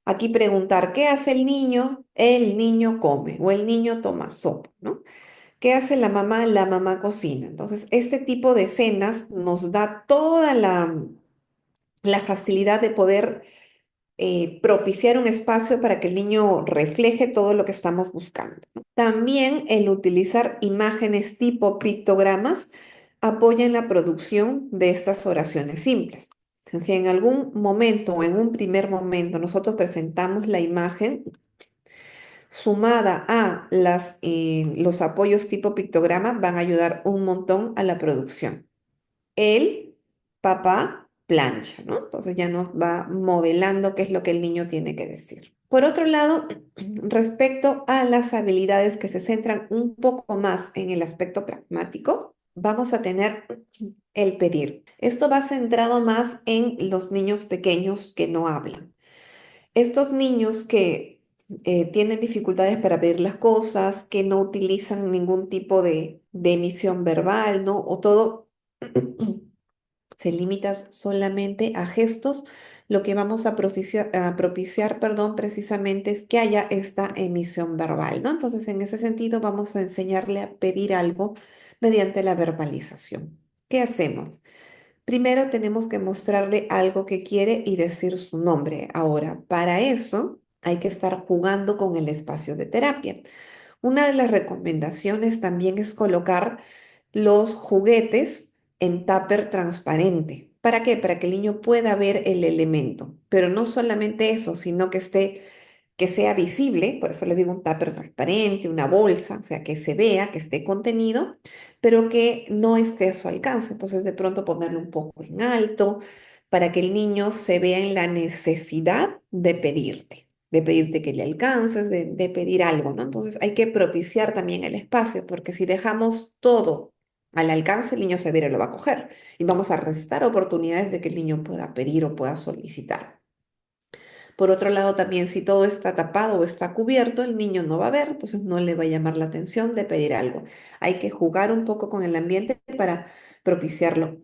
Aquí preguntar, ¿qué hace el niño? El niño come o el niño toma sopa, ¿no? ¿Qué hace la mamá? La mamá cocina. Entonces, este tipo de escenas nos da toda la facilidad de poder propiciar un espacio para que el niño refleje todo lo que estamos buscando, ¿no? También el utilizar imágenes tipo pictogramas apoya en la producción de estas oraciones simples. Si en algún momento o en un primer momento nosotros presentamos la imagen, sumada a los apoyos tipo pictograma, van a ayudar un montón a la producción. El papá plancha, ¿no? Entonces ya nos va modelando qué es lo que el niño tiene que decir. Por otro lado, respecto a las habilidades que se centran un poco más en el aspecto pragmático, vamos a tener el pedir. Esto va centrado más en los niños pequeños que no hablan. Estos niños que tienen dificultades para pedir las cosas, que no utilizan ningún tipo de emisión verbal, ¿no? O todo se limita solamente a gestos, lo que vamos a propiciar, perdón, precisamente es que haya esta emisión verbal, ¿no? Entonces, en ese sentido, vamos a enseñarle a pedir algo mediante la verbalización. ¿Qué hacemos? Primero tenemos que mostrarle algo que quiere y decir su nombre. Ahora, para eso hay que estar jugando con el espacio de terapia. Una de las recomendaciones también es colocar los juguetes en tupper transparente. ¿Para qué? Para que el niño pueda ver el elemento. Pero no solamente eso, sino que sea visible, por eso les digo un tupper transparente, una bolsa, o sea, que se vea, que esté contenido, pero que no esté a su alcance. Entonces, de pronto ponerlo un poco en alto para que el niño se vea en la necesidad de pedirte que le alcances, de pedir algo, ¿no? Entonces, hay que propiciar también el espacio, porque si dejamos todo al alcance, el niño se viera y lo va a coger. Y vamos a restar oportunidades de que el niño pueda pedir o pueda solicitar. Por otro lado, también si todo está tapado o está cubierto, el niño no va a ver, entonces no le va a llamar la atención de pedir algo. Hay que jugar un poco con el ambiente para propiciarlo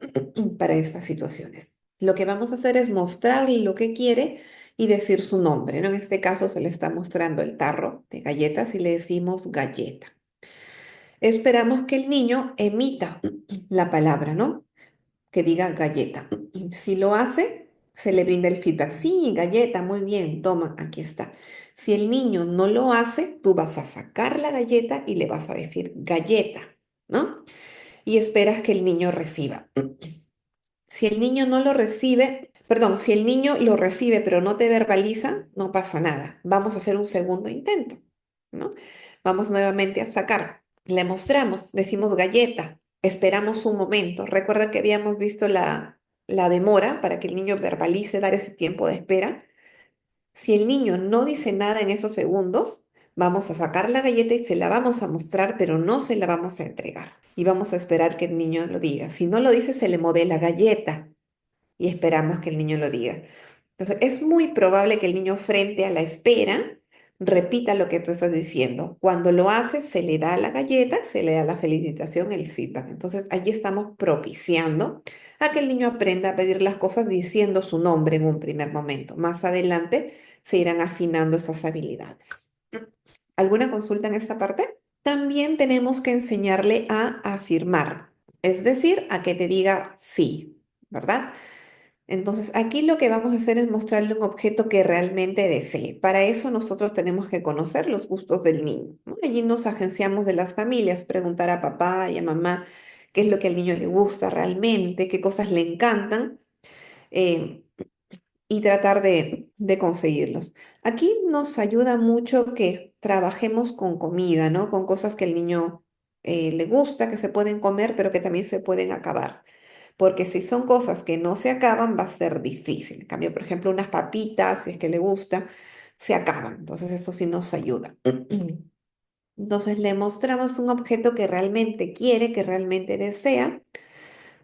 para estas situaciones. Lo que vamos a hacer es mostrarle lo que quiere y decir su nombre, ¿no? En este caso se le está mostrando el tarro de galletas y le decimos galleta. Esperamos que el niño emita la palabra, ¿no? Que diga galleta. Si lo hace, se le brinda el feedback. Sí, galleta, muy bien, toma, aquí está. Si el niño no lo hace, tú vas a sacar la galleta y le vas a decir galleta. ¿no? Y esperas que el niño reciba. Si el niño no lo recibe, perdón, si el niño lo recibe pero no te verbaliza, no pasa nada. Vamos a hacer un segundo intento, ¿no? Vamos nuevamente a sacar. Le mostramos, decimos galleta, esperamos un momento. Recuerda que habíamos visto la demora para que el niño verbalice, dar ese tiempo de espera. Si el niño no dice nada en esos segundos, vamos a sacar la galleta y se la vamos a mostrar, pero no se la vamos a entregar. Y vamos a esperar que el niño lo diga. Si no lo dice, se le modela galleta y esperamos que el niño lo diga. Entonces, es muy probable que el niño frente a la espera repita lo que tú estás diciendo. Cuando lo hace, se le da la galleta, se le da la felicitación, el feedback. Entonces, allí estamos propiciando a que el niño aprenda a pedir las cosas diciendo su nombre en un primer momento. Más adelante se irán afinando esas habilidades. ¿Alguna consulta en esta parte? También tenemos que enseñarle a afirmar, es decir, a que te diga sí, ¿verdad? Entonces, aquí lo que vamos a hacer es mostrarle un objeto que realmente desee. Para eso nosotros tenemos que conocer los gustos del niño, ¿no? Allí nos agenciamos de las familias, preguntar a papá y a mamá qué es lo que al niño le gusta realmente, qué cosas le encantan, eh, y tratar de conseguirlos. Aquí nos ayuda mucho que trabajemos con comida, ¿no? Con cosas que al niño le gusta, que se pueden comer, pero que también se pueden acabar. Porque si son cosas que no se acaban, va a ser difícil. En cambio, por ejemplo, unas papitas, si es que le gusta, se acaban. Entonces, eso sí nos ayuda. Entonces, le mostramos un objeto que realmente quiere, que realmente desea.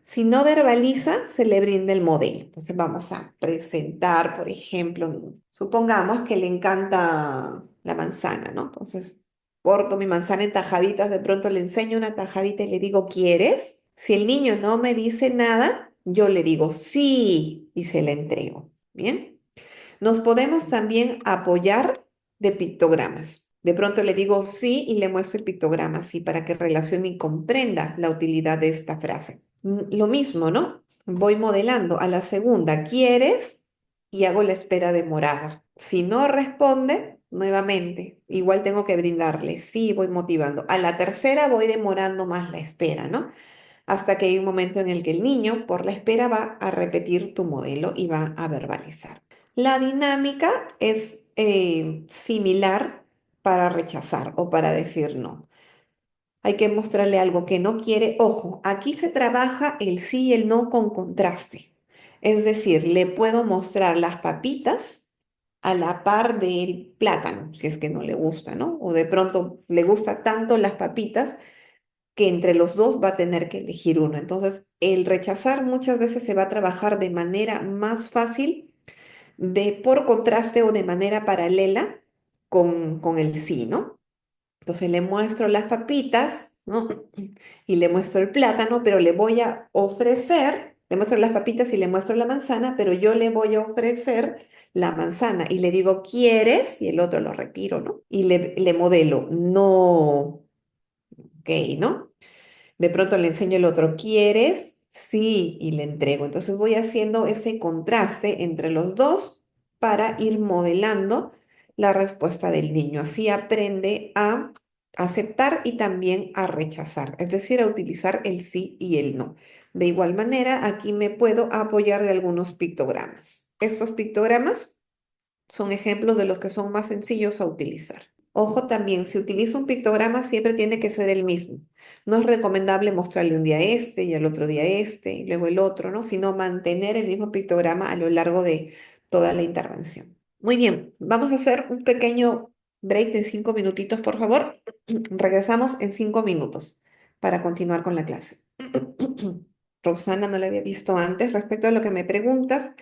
Si no verbaliza, se le brinda el modelo. Entonces, vamos a presentar, por ejemplo, supongamos que le encanta la manzana, ¿no? Entonces, corto mi manzana en tajaditas, de pronto le enseño una tajadita y le digo, ¿quieres? Si el niño no me dice nada, yo le digo sí y se la entrego. ¿Bien? Nos podemos también apoyar de pictogramas. De pronto le digo sí y le muestro el pictograma así para que relacione y comprenda la utilidad de esta frase. Lo mismo, ¿no? Voy modelando. A la segunda, ¿quieres? Y hago la espera demorada. Si no responde, nuevamente, igual tengo que brindarle. Sí, voy motivando. A la tercera voy demorando más la espera, ¿no? Hasta que hay un momento en el que el niño, por la espera, va a repetir tu modelo y va a verbalizar. La dinámica es similar para rechazar o para decir no. Hay que mostrarle algo que no quiere. Ojo, aquí se trabaja el sí y el no con contraste. Es decir, le puedo mostrar las papitas a la par del plátano, si es que no le gusta, ¿no? O de pronto le gusta tanto las papitas que entre los dos va a tener que elegir uno. Entonces, el rechazar muchas veces se va a trabajar de manera más fácil, de por contraste o de manera paralela con el sí, ¿no? Entonces le muestro las papitas, ¿no? Y le muestro el plátano, pero le voy a ofrecer, le muestro las papitas y le muestro la manzana, pero yo le voy a ofrecer la manzana y le digo, ¿quieres? Y el otro lo retiro, ¿no? Y le modelo, no, ok, ¿no? De pronto le enseño el otro, ¿quieres? Sí, y le entrego. Entonces voy haciendo ese contraste entre los dos para ir modelando la respuesta del niño. Así aprende a aceptar y también a rechazar, es decir, a utilizar el sí y el no. De igual manera, aquí me puedo apoyar de algunos pictogramas. Estos pictogramas son ejemplos de los que son más sencillos a utilizar. Ojo también, si utilizo un pictograma siempre tiene que ser el mismo. No es recomendable mostrarle un día este y al otro día este y luego el otro, ¿no? Sino mantener el mismo pictograma a lo largo de toda la intervención. Muy bien, vamos a hacer un pequeño break de 5 minutitos, por favor. Regresamos en 5 minutos para continuar con la clase. Rosana, no la había visto antes. Respecto a lo que me preguntas,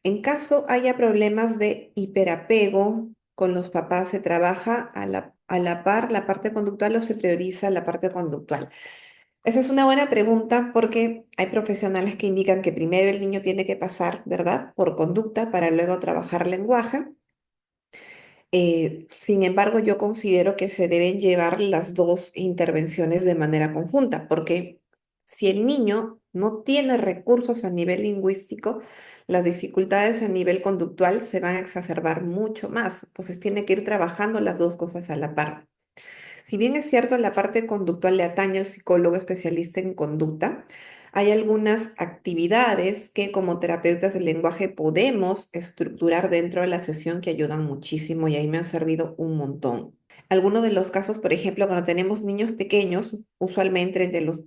en caso haya problemas de hiperapego con los papás, ¿se trabaja a la par la parte conductual o se prioriza la parte conductual? Esa es una buena pregunta porque hay profesionales que indican que primero el niño tiene que pasar, ¿verdad?, por conducta para luego trabajar lenguaje. Sin embargo, yo considero que se deben llevar las dos intervenciones de manera conjunta, porque si el niño no tiene recursos a nivel lingüístico, las dificultades a nivel conductual se van a exacerbar mucho más. Entonces, tiene que ir trabajando las dos cosas a la par. Si bien es cierto, la parte conductual le atañe al psicólogo especialista en conducta, hay algunas actividades que como terapeutas del lenguaje podemos estructurar dentro de la sesión que ayudan muchísimo y ahí me han servido un montón. Algunos de los casos, por ejemplo, cuando tenemos niños pequeños, usualmente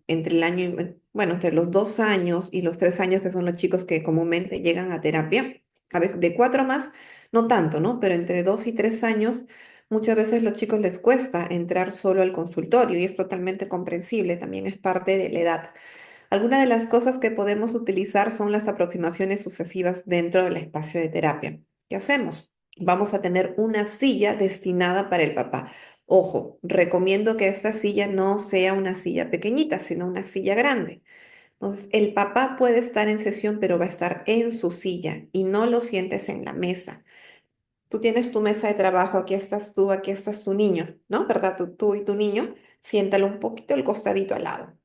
entre el año, bueno, entre los 2 años y los 3 años, que son los chicos que comúnmente llegan a terapia, a veces de 4 más, no tanto, ¿no? Pero entre 2 y 3 años, muchas veces los chicos les cuesta entrar solo al consultorio y es totalmente comprensible, también es parte de la edad. Algunas de las cosas que podemos utilizar son las aproximaciones sucesivas dentro del espacio de terapia. ¿Qué hacemos? Vamos a tener una silla destinada para el papá. Ojo, recomiendo que esta silla no sea una silla pequeñita, sino una silla grande. Entonces, el papá puede estar en sesión, pero va a estar en su silla y no lo sientes en la mesa. Tú tienes tu mesa de trabajo, aquí estás tu niño, ¿no? ¿Verdad? Tú y tu niño, siéntalo un poquito el costadito al lado.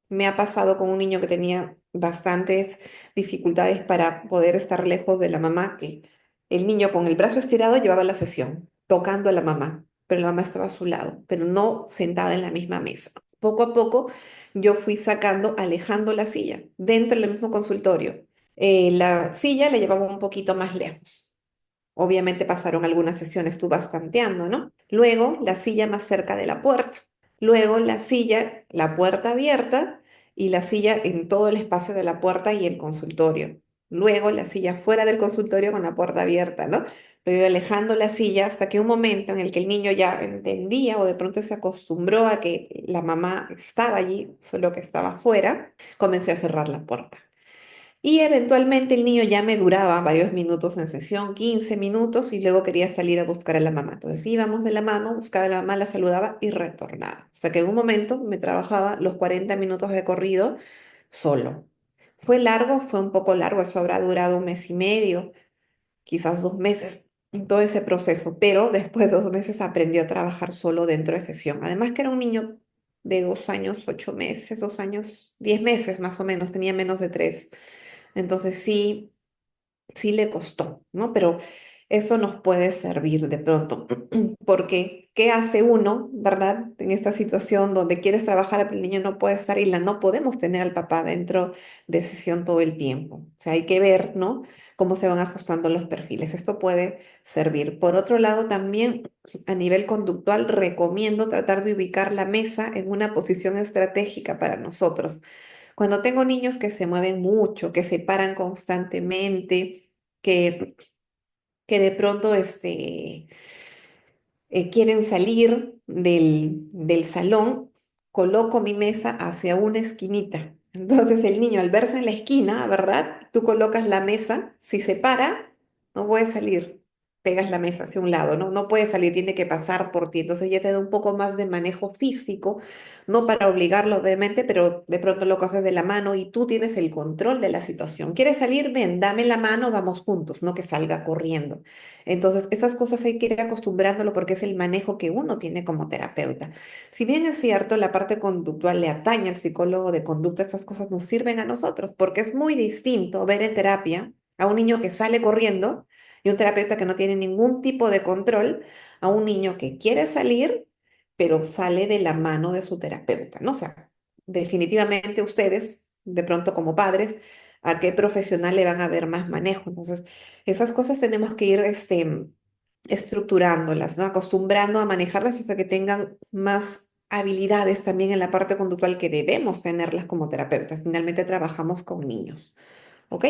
Me ha pasado con un niño que tenía bastantes dificultades para poder estar lejos de la mamá, que el niño con el brazo estirado llevaba la sesión, tocando a la mamá, pero la mamá estaba a su lado, pero no sentada en la misma mesa. Poco a poco yo fui sacando, alejando la silla dentro del mismo consultorio. La silla la llevaba un poquito más lejos. Obviamente pasaron algunas sesiones tú vas tanteando, ¿no? Luego la silla más cerca de la puerta. Luego la silla, la puerta abierta y la silla en todo el espacio de la puerta y el consultorio. Luego la silla fuera del consultorio con la puerta abierta, ¿no? Lo iba alejando la silla hasta que un momento en el que el niño ya entendía o de pronto se acostumbró a que la mamá estaba allí, solo que estaba fuera, comencé a cerrar la puerta. Y eventualmente el niño ya me duraba varios minutos en sesión, 15 minutos, y luego quería salir a buscar a la mamá. Entonces íbamos de la mano, buscaba a la mamá, la saludaba y retornaba. O sea que en un momento me trabajaba los 40 minutos de corrido solo. ¿Fue largo? Fue un poco largo, eso habrá durado un mes y medio, quizás 2 meses, en todo ese proceso, pero después de 2 meses aprendió a trabajar solo dentro de sesión. Además que era un niño de 2 años, 8 meses, 2 años, 10 meses más o menos, tenía menos de 3. Entonces sí le costó, ¿no? Pero eso nos puede servir de pronto, porque ¿qué hace uno, verdad? En esta situación donde quieres trabajar, pero el niño no puede estar y no podemos tener al papá dentro de sesión todo el tiempo. O sea, hay que ver, ¿no? Cómo se van ajustando los perfiles. Esto puede servir. Por otro lado, también a nivel conductual, recomiendo tratar de ubicar la mesa en una posición estratégica para nosotros. Cuando tengo niños que se mueven mucho, que se paran constantemente, que, que de pronto quieren salir del salón, coloco mi mesa hacia una esquinita. Entonces el niño al verse en la esquina, ¿verdad? Tú colocas la mesa, si se para, no puede salir. Pegas la mesa hacia un lado, ¿no? No puede salir, tiene que pasar por ti. Entonces ya te da un poco más de manejo físico, no para obligarlo, obviamente, pero de pronto lo coges de la mano y tú tienes el control de la situación. ¿Quieres salir? Ven, dame la mano, vamos juntos, no que salga corriendo. Entonces, esas cosas hay que ir acostumbrándolo porque es el manejo que uno tiene como terapeuta. Si bien es cierto, la parte conductual le atañe al psicólogo de conducta, estas cosas nos sirven a nosotros porque es muy distinto ver en terapia a un niño que sale corriendo y un terapeuta que no tiene ningún tipo de control, a un niño que quiere salir, pero sale de la mano de su terapeuta, ¿no? O sea, definitivamente ustedes, de pronto como padres, a qué profesional le van a ver más manejo. Entonces, esas cosas tenemos que ir estructurándolas, ¿no? Acostumbrando a manejarlas hasta que tengan más habilidades también en la parte conductual que debemos tenerlas como terapeutas. Finalmente trabajamos con niños. ¿Ok?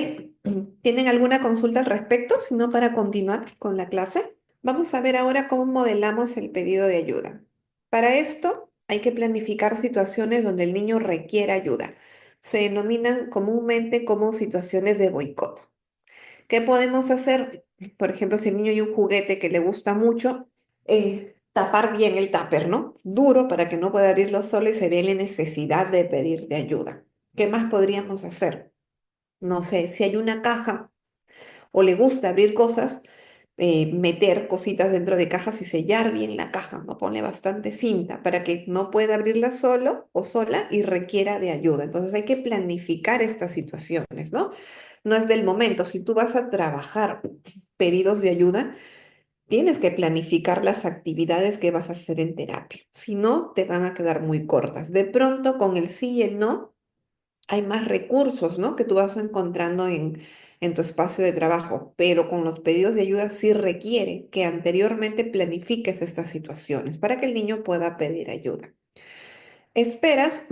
¿Tienen alguna consulta al respecto? Si no, para continuar con la clase. Vamos a ver ahora cómo modelamos el pedido de ayuda. Para esto hay que planificar situaciones donde el niño requiera ayuda. Se denominan comúnmente como situaciones de boicot. ¿Qué podemos hacer? Por ejemplo, si el niño hay un juguete que le gusta mucho, tapar bien el tupper, ¿no? Duro para que no pueda abrirlo solo y se ve la necesidad de pedirte ayuda. ¿Qué más podríamos hacer? No sé, si hay una caja o le gusta abrir cosas, meter cositas dentro de cajas y sellar bien la caja, ¿no? Ponle bastante cinta para que no pueda abrirla solo o sola y requiera de ayuda. Entonces hay que planificar estas situaciones, ¿no? No es del momento. Si tú vas a trabajar pedidos de ayuda, tienes que planificar las actividades que vas a hacer en terapia. Si no, te van a quedar muy cortas. De pronto, con el sí y el no, hay más recursos, ¿no? Que tú vas encontrando en tu espacio de trabajo, pero con los pedidos de ayuda sí requiere que anteriormente planifiques estas situaciones para que el niño pueda pedir ayuda. Esperas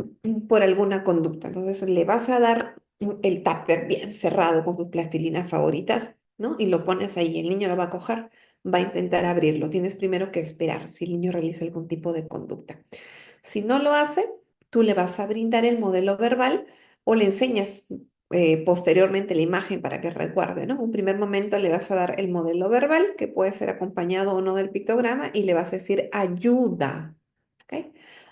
por alguna conducta, entonces le vas a dar el tupper bien cerrado con tus plastilinas favoritas, ¿no? Y lo pones ahí, el niño lo va a coger, va a intentar abrirlo. Tienes primero que esperar si el niño realiza algún tipo de conducta. Si no lo hace, tú le vas a brindar el modelo verbal o le enseñas posteriormente la imagen para que recuerde, ¿no? Un primer momento le vas a dar el modelo verbal, que puede ser acompañado o no del pictograma, y le vas a decir ayuda, ¿ok?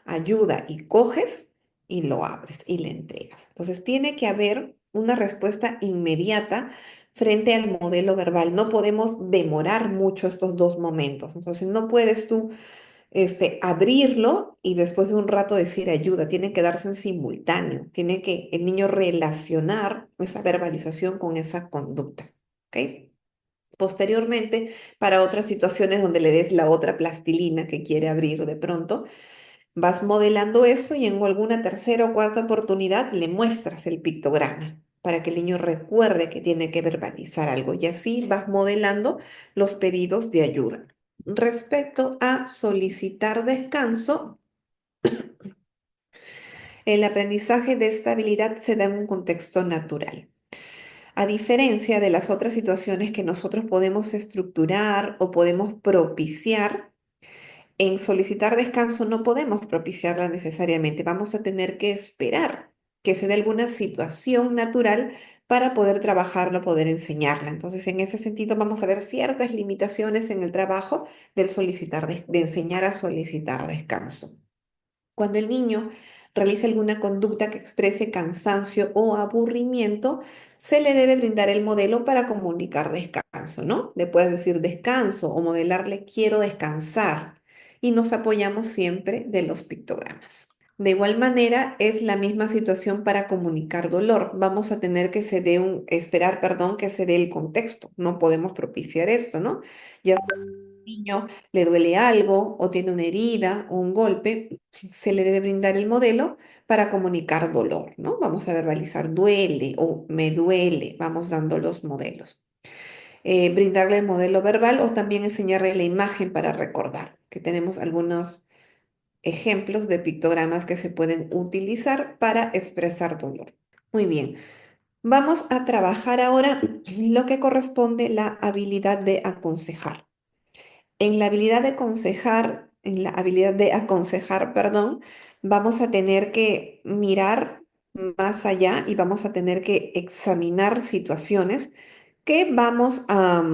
Ayuda, y coges y lo abres y le entregas. Entonces tiene que haber una respuesta inmediata frente al modelo verbal. No podemos demorar mucho estos dos momentos. Entonces no puedes tú abrirlo y después de un rato decir ayuda. Tiene que darse en simultáneo. Tiene que el niño relacionar esa verbalización con esa conducta. ¿Ok? Posteriormente, para otras situaciones donde le des la otra plastilina que quiere abrir de pronto, vas modelando eso y en alguna tercera o cuarta oportunidad le muestras el pictograma para que el niño recuerde que tiene que verbalizar algo y así vas modelando los pedidos de ayuda. Respecto a solicitar descanso, el aprendizaje de esta habilidad se da en un contexto natural. A diferencia de las otras situaciones que nosotros podemos estructurar o podemos propiciar, en solicitar descanso no podemos propiciarla necesariamente. Vamos a tener que esperar que se dé alguna situación natural para poder trabajarla, poder enseñarla. Entonces, en ese sentido, vamos a ver ciertas limitaciones en el trabajo del solicitar, de enseñar a solicitar descanso. Cuando el niño realiza alguna conducta que exprese cansancio o aburrimiento, se le debe brindar el modelo para comunicar descanso, ¿no? Le puedes decir descanso o modelarle quiero descansar y nos apoyamos siempre de los pictogramas. De igual manera, es la misma situación para comunicar dolor. Vamos a tener que esperar, perdón, que se dé el contexto. No podemos propiciar esto, ¿no? Ya sea el niño le duele algo o tiene una herida o un golpe, se le debe brindar el modelo para comunicar dolor, ¿no? Vamos a verbalizar duele o me duele, vamos dando los modelos. Brindarle el modelo verbal o también enseñarle la imagen para recordar, que tenemos algunos ejemplos de pictogramas que se pueden utilizar para expresar dolor. Muy bien, vamos a trabajar ahora lo que corresponde la habilidad de aconsejar. En la habilidad de aconsejar, perdón, vamos a tener que mirar más allá y vamos a tener que examinar situaciones que vamos a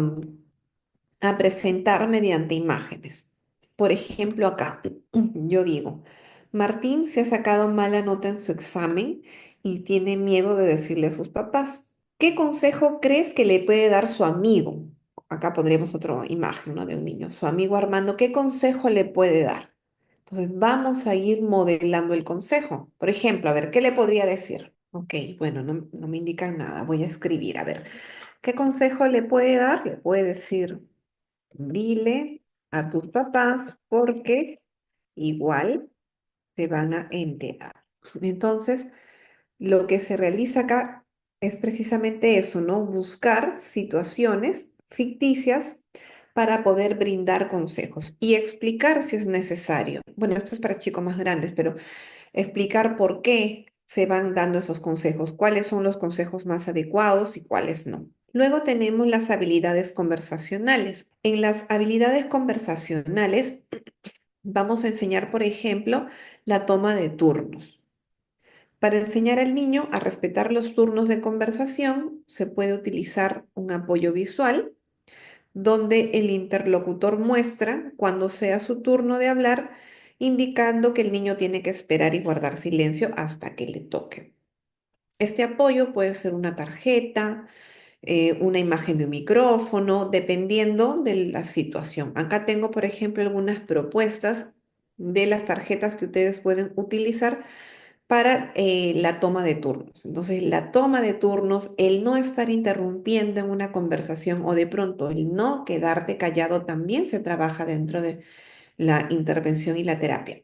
presentar mediante imágenes. Por ejemplo, acá yo digo, Martín se ha sacado mala nota en su examen y tiene miedo de decirle a sus papás. ¿Qué consejo crees que le puede dar su amigo? Acá pondríamos otra imagen, ¿no? De un niño. Su amigo Armando, ¿qué consejo le puede dar? Entonces vamos a ir modelando el consejo. Por ejemplo, a ver, ¿qué le podría decir? Ok, bueno, no me indican nada. Voy a escribir. A ver, ¿qué consejo le puede dar? Le puede decir, dile a tus papás porque igual te van a enterar. Entonces, lo que se realiza acá es precisamente eso, ¿no? Buscar situaciones ficticias para poder brindar consejos y explicar si es necesario. Bueno, esto es para chicos más grandes, pero explicar por qué se van dando esos consejos, cuáles son los consejos más adecuados y cuáles no. Luego tenemos las habilidades conversacionales. En las habilidades conversacionales vamos a enseñar, por ejemplo, la toma de turnos. Para enseñar al niño a respetar los turnos de conversación, se puede utilizar un apoyo visual donde el interlocutor muestra cuando sea su turno de hablar, indicando que el niño tiene que esperar y guardar silencio hasta que le toque. Este apoyo puede ser una tarjeta, una imagen de un micrófono, dependiendo de la situación. Acá tengo, por ejemplo, algunas propuestas de las tarjetas que ustedes pueden utilizar para la toma de turnos. Entonces, la toma de turnos, el no estar interrumpiendo en una conversación o de pronto el no quedarte callado también se trabaja dentro de la intervención y la terapia.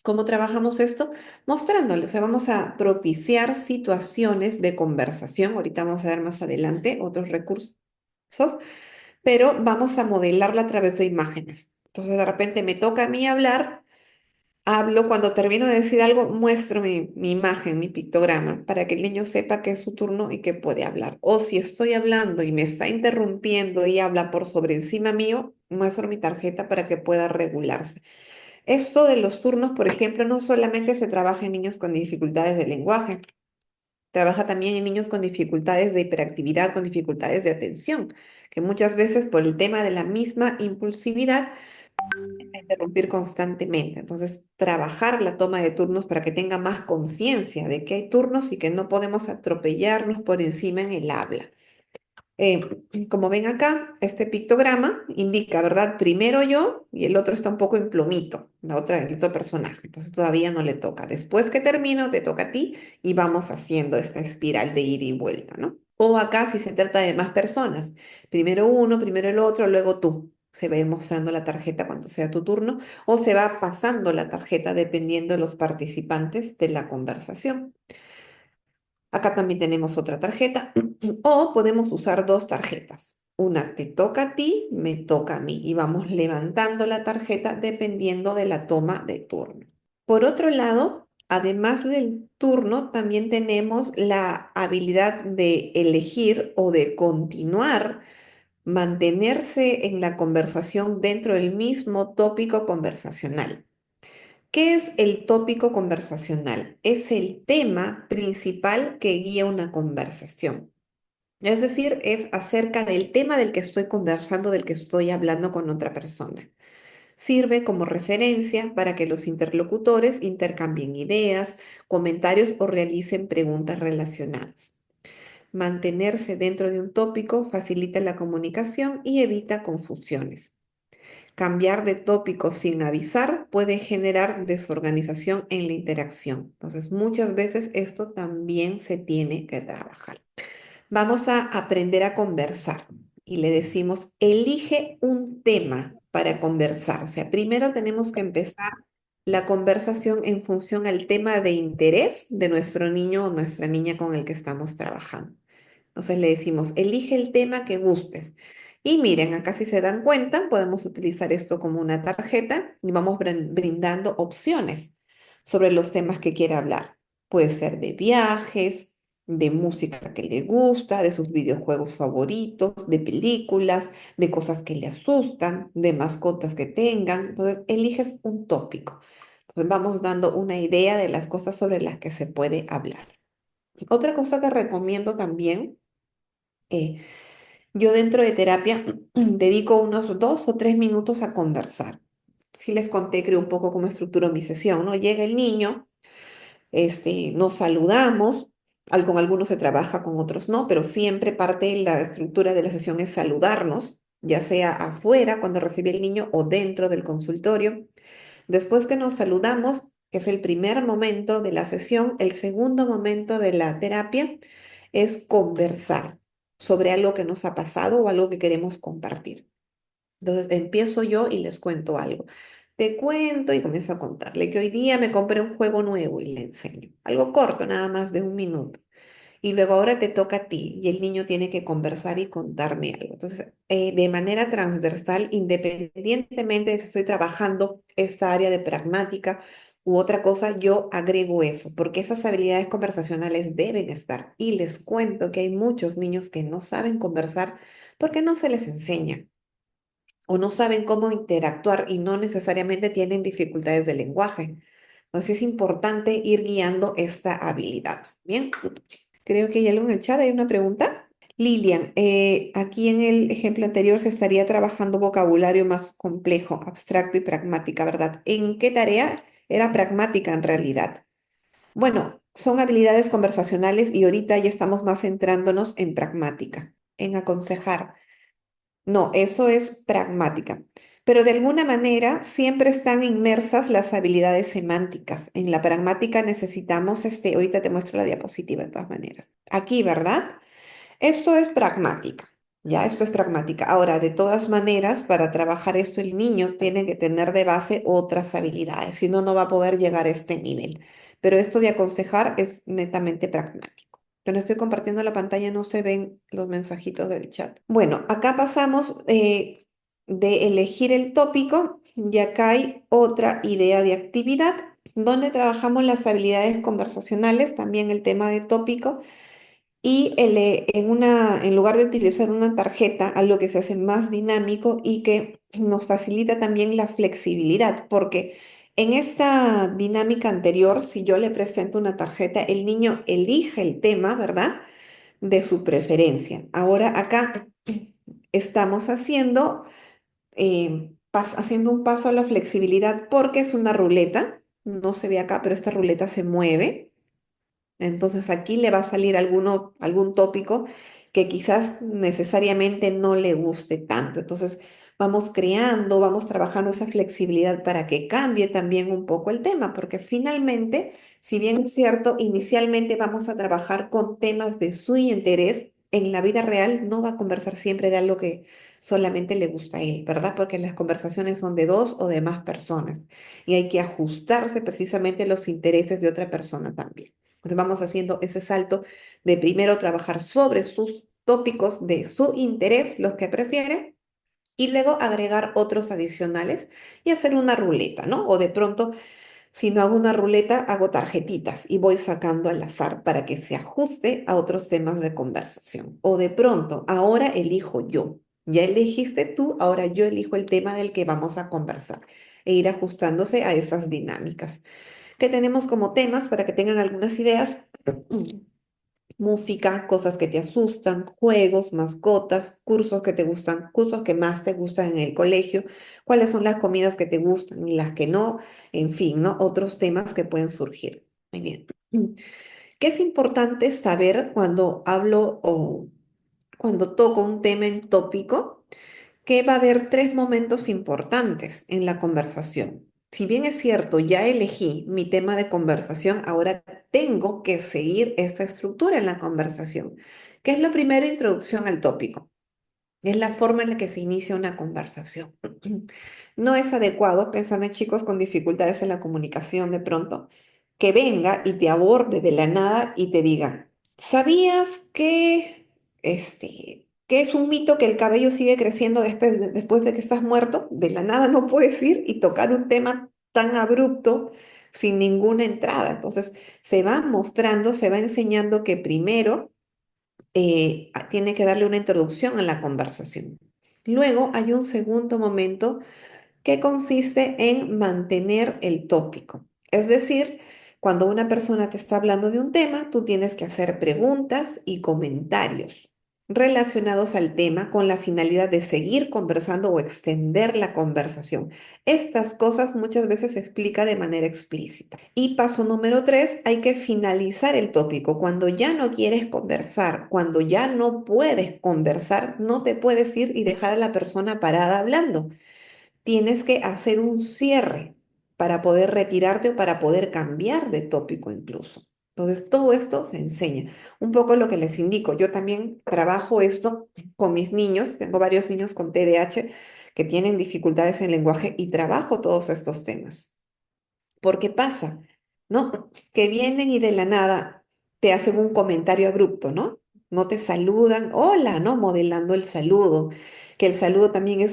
¿Cómo trabajamos esto? Mostrándole, o sea, vamos a propiciar situaciones de conversación. Ahorita vamos a ver más adelante otros recursos, pero vamos a modelarla a través de imágenes. Entonces, de repente me toca a mí hablar, hablo, cuando termino de decir algo, muestro mi imagen, mi pictograma, para que el niño sepa que es su turno y que puede hablar. O si estoy hablando y me está interrumpiendo y habla por sobre encima mío, muestro mi tarjeta para que pueda regularse. Esto de los turnos, por ejemplo, no solamente se trabaja en niños con dificultades de lenguaje, trabaja también en niños con dificultades de hiperactividad, con dificultades de atención, que muchas veces por el tema de la misma impulsividad a interrumpir constantemente. Entonces, trabajar la toma de turnos para que tenga más conciencia de que hay turnos y que no podemos atropellarnos por encima en el habla. Como ven acá, este pictograma indica, ¿verdad? Primero yo y el otro está un poco en plomito, el otro personaje, entonces todavía no le toca. Después que termino, te toca a ti y vamos haciendo esta espiral de ida y vuelta, ¿no? O acá si se trata de más personas, primero uno, primero el otro, luego tú. Se va a ir mostrando la tarjeta cuando sea tu turno o se va pasando la tarjeta dependiendo de los participantes de la conversación. Acá también tenemos otra tarjeta o podemos usar dos tarjetas. Una te toca a ti, me toca a mí y vamos levantando la tarjeta dependiendo de la toma de turno. Por otro lado, además del turno, también tenemos la habilidad de elegir o de continuar, mantenerse en la conversación dentro del mismo tópico conversacional. ¿Qué es el tópico conversacional? Es el tema principal que guía una conversación. Es decir, es acerca del tema del que estoy conversando, del que estoy hablando con otra persona. Sirve como referencia para que los interlocutores intercambien ideas, comentarios o realicen preguntas relacionadas. Mantenerse dentro de un tópico facilita la comunicación y evita confusiones. Cambiar de tópico sin avisar puede generar desorganización en la interacción. Entonces, muchas veces esto también se tiene que trabajar. Vamos a aprender a conversar y le decimos, elige un tema para conversar. O sea, primero tenemos que empezar la conversación en función al tema de interés de nuestro niño o nuestra niña con el que estamos trabajando. Entonces le decimos, elige el tema que gustes. Y miren, acá si se dan cuenta, podemos utilizar esto como una tarjeta y vamos brindando opciones sobre los temas que quiere hablar. Puede ser de viajes, de música que le gusta, de sus videojuegos favoritos, de películas, de cosas que le asustan, de mascotas que tengan. Entonces, eliges un tópico. Entonces, vamos dando una idea de las cosas sobre las que se puede hablar. Otra cosa que recomiendo también, eh, yo dentro de terapia dedico unos 2 o 3 minutos a conversar. Si les conté, creo un poco cómo estructuro mi sesión, ¿no? Llega el niño, nos saludamos, con algunos se trabaja, con otros no, pero siempre parte de la estructura de la sesión es saludarnos, ya sea afuera cuando recibe el niño o dentro del consultorio. Después que nos saludamos, que es el primer momento de la sesión, el segundo momento de la terapia es conversar sobre algo que nos ha pasado o algo que queremos compartir. Entonces empiezo yo y les cuento algo. Te cuento y comienzo a contarle que hoy día me compré un juego nuevo y le enseño. Algo corto, nada más de 1 minuto. Y luego ahora te toca a ti y el niño tiene que conversar y contarme algo. Entonces, de manera transversal, independientemente de si estoy trabajando esta área de pragmática u otra cosa, yo agrego eso, porque esas habilidades conversacionales deben estar. Y les cuento que hay muchos niños que no saben conversar porque no se les enseña o no saben cómo interactuar y no necesariamente tienen dificultades de lenguaje. Entonces es importante ir guiando esta habilidad. Bien, creo que hay algo en el chat, hay una pregunta. Lilian, aquí en el ejemplo anterior se estaría trabajando vocabulario más complejo, abstracto y pragmática, ¿verdad? ¿En qué tarea era pragmática en realidad? Bueno, son habilidades conversacionales y ahorita ya estamos más centrándonos en pragmática, en aconsejar. No, eso es pragmática. pero de alguna manera siempre están inmersas las habilidades semánticas. En la pragmática necesitamos, ahorita te muestro la diapositiva de todas maneras. Aquí, ¿verdad? Esto es pragmática, ya, esto es pragmática. Ahora, de todas maneras, para trabajar esto, el niño tiene que tener de base otras habilidades, si no, no va a poder llegar a este nivel. Pero esto de aconsejar es netamente pragmático. Cuando estoy compartiendo la pantalla no se ven los mensajitos del chat. Bueno, acá pasamos de elegir el tópico y acá hay otra idea de actividad donde trabajamos las habilidades conversacionales, también el tema de tópico y en lugar de utilizar una tarjeta, algo que se hace más dinámico y que nos facilita también la flexibilidad, porque en esta dinámica anterior, si yo le presento una tarjeta, el niño elige el tema, ¿verdad? De su preferencia. Ahora acá estamos haciendo un paso a la flexibilidad porque es una ruleta, no se ve acá, pero esta ruleta se mueve. Entonces aquí le va a salir algún tópico que quizás necesariamente no le guste tanto. Entonces vamos trabajando esa flexibilidad para que cambie también un poco el tema, porque finalmente, si bien es cierto, inicialmente vamos a trabajar con temas de su interés, en la vida real no va a conversar siempre de algo que solamente le gusta a él, ¿verdad? Porque las conversaciones son de dos o de más personas y hay que ajustarse precisamente a los intereses de otra persona también. Entonces vamos haciendo ese salto de primero trabajar sobre sus tópicos de su interés, los que prefiere, y luego agregar otros adicionales y hacer una ruleta, ¿no? O de pronto, si no hago una ruleta, hago tarjetitas y voy sacando al azar para que se ajuste a otros temas de conversación. O de pronto, ahora elijo yo. Ya elegiste tú, ahora yo elijo el tema del que vamos a conversar e ir ajustándose a esas dinámicas que tenemos como temas para que tengan algunas ideas. Música, cosas que te asustan, juegos, mascotas, cursos que te gustan, cursos que más te gustan en el colegio, cuáles son las comidas que te gustan y las que no, en fin, ¿no? Otros temas que pueden surgir. Muy bien. ¿Qué es importante saber cuando hablo o cuando toco un tema en tópico? Que va a haber tres momentos importantes en la conversación. Si bien es cierto, ya elegí mi tema de conversación, ahora tengo que seguir esta estructura en la conversación. ¿Qué es lo primero? Introducción al tópico. Es la forma en la que se inicia una conversación. No es adecuado, pensando en chicos con dificultades en la comunicación de pronto, que venga y te aborde de la nada y te diga, ¿sabías que es un mito que el cabello sigue creciendo después de que estás muerto? De la nada no puedes ir y tocar un tema tan abrupto sin ninguna entrada. Entonces, se va mostrando, se va enseñando que primero tiene que darle una introducción a la conversación. Luego hay un segundo momento que consiste en mantener el tópico. Es decir, cuando una persona te está hablando de un tema, tú tienes que hacer preguntas y comentarios relacionados al tema con la finalidad de seguir conversando o extender la conversación. Estas cosas muchas veces se explica de manera explícita. Y paso número 3, hay que finalizar el tópico. Cuando ya no quieres conversar, cuando ya no puedes conversar, no te puedes ir y dejar a la persona parada hablando. Tienes que hacer un cierre para poder retirarte o para poder cambiar de tópico incluso. Entonces, todo esto se enseña. Un poco lo que les indico. Yo también trabajo esto con mis niños. Tengo varios niños con TDAH que tienen dificultades en lenguaje y trabajo todos estos temas. Porque pasa, ¿no? Que vienen y de la nada te hacen un comentario abrupto, ¿no? No te saludan, hola, ¿no? Modelando el saludo, que el saludo también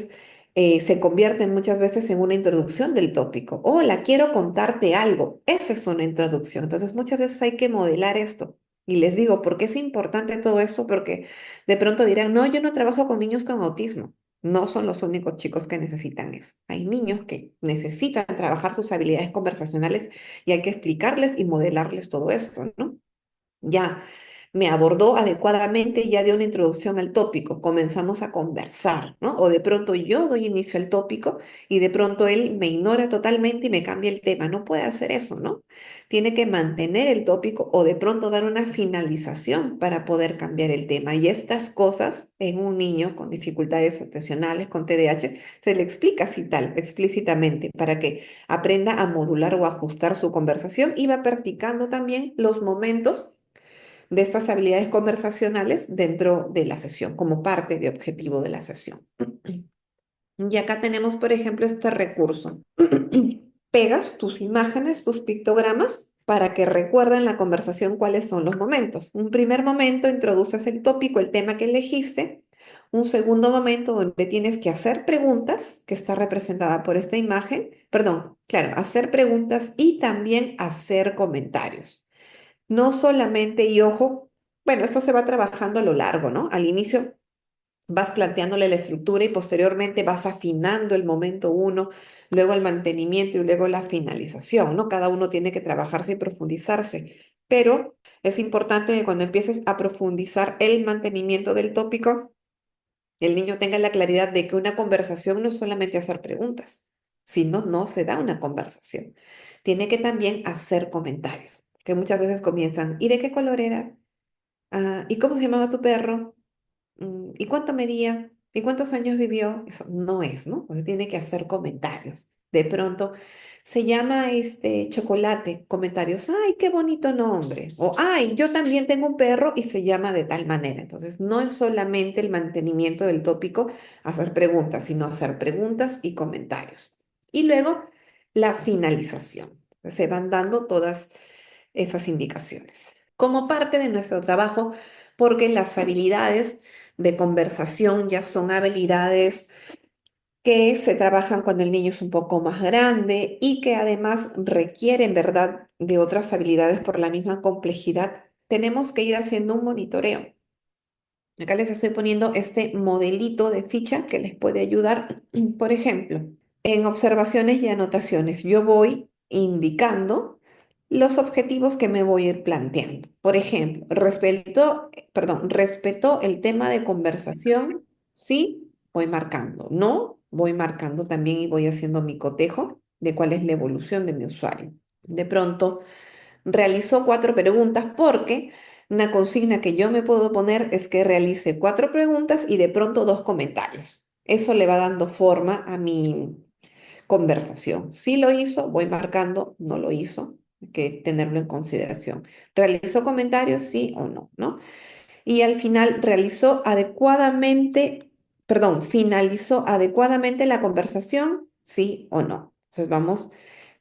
se convierte muchas veces en una introducción del tópico. Hola, quiero contarte algo. Esa es una introducción. Entonces, muchas veces hay que modelar esto. Y les digo, ¿por qué es importante todo esto? Porque de pronto dirán, no, yo no trabajo con niños con autismo. No son los únicos chicos que necesitan eso. Hay niños que necesitan trabajar sus habilidades conversacionales y hay que explicarles y modelarles todo esto, ¿no? Ya, me abordó adecuadamente y ya dio una introducción al tópico, comenzamos a conversar, ¿no? O de pronto yo doy inicio al tópico y de pronto él me ignora totalmente y me cambia el tema. No puede hacer eso, ¿no? Tiene que mantener el tópico o de pronto dar una finalización para poder cambiar el tema. Y estas cosas en un niño con dificultades atencionales, con TDAH, se le explica así tal, explícitamente, para que aprenda a modular o ajustar su conversación y va practicando también los momentos de estas habilidades conversacionales dentro de la sesión, como parte de objetivo de la sesión. Y acá tenemos, por ejemplo, este recurso. Pegas tus imágenes, tus pictogramas, para que recuerden la conversación cuáles son los momentos. Un primer momento, introduces el tópico, el tema que elegiste. Un segundo momento donde tienes que hacer preguntas, que está representada por esta imagen. Perdón, claro, hacer preguntas y también hacer comentarios. No solamente, y ojo, bueno, esto se va trabajando a lo largo, ¿no? Al inicio vas planteándole la estructura y posteriormente vas afinando el momento uno, luego el mantenimiento y luego la finalización, ¿no? Cada uno tiene que trabajarse y profundizarse, pero es importante que cuando empieces a profundizar el mantenimiento del tópico, el niño tenga la claridad de que una conversación no es solamente hacer preguntas, sino no se da una conversación. Tiene que también hacer comentarios, que muchas veces comienzan, ¿y de qué color era? Ah, ¿y cómo se llamaba tu perro? ¿Y cuánto medía? ¿Y cuántos años vivió? Eso no es, ¿no? O sea, tiene que hacer comentarios. De pronto, se llama este chocolate, comentarios, ay, qué bonito nombre. O, ay, yo también tengo un perro y se llama de tal manera. Entonces, no es solamente el mantenimiento del tópico, hacer preguntas, sino hacer preguntas y comentarios. Y luego, la finalización. Se van dando todas esas indicaciones. Como parte de nuestro trabajo, porque las habilidades de conversación ya son habilidades que se trabajan cuando el niño es un poco más grande y que además requieren, ¿verdad?, de otras habilidades por la misma complejidad. Tenemos que ir haciendo un monitoreo. Acá les estoy poniendo este modelito de ficha que les puede ayudar. Por ejemplo, en observaciones y anotaciones, yo voy indicando los objetivos que me voy a ir planteando. Por ejemplo, respetó el tema de conversación, sí, voy marcando, no, voy marcando también y voy haciendo mi cotejo de cuál es la evolución de mi usuario. De pronto, realizó 4 preguntas porque una consigna que yo me puedo poner es que realice 4 preguntas y de pronto 2 comentarios. Eso le va dando forma a mi conversación. Si lo hizo, voy marcando, no lo hizo, hay que tenerlo en consideración. ¿Realizó comentarios, sí o no, no? Y al final realizó adecuadamente, perdón, finalizó adecuadamente la conversación, sí o no. Entonces vamos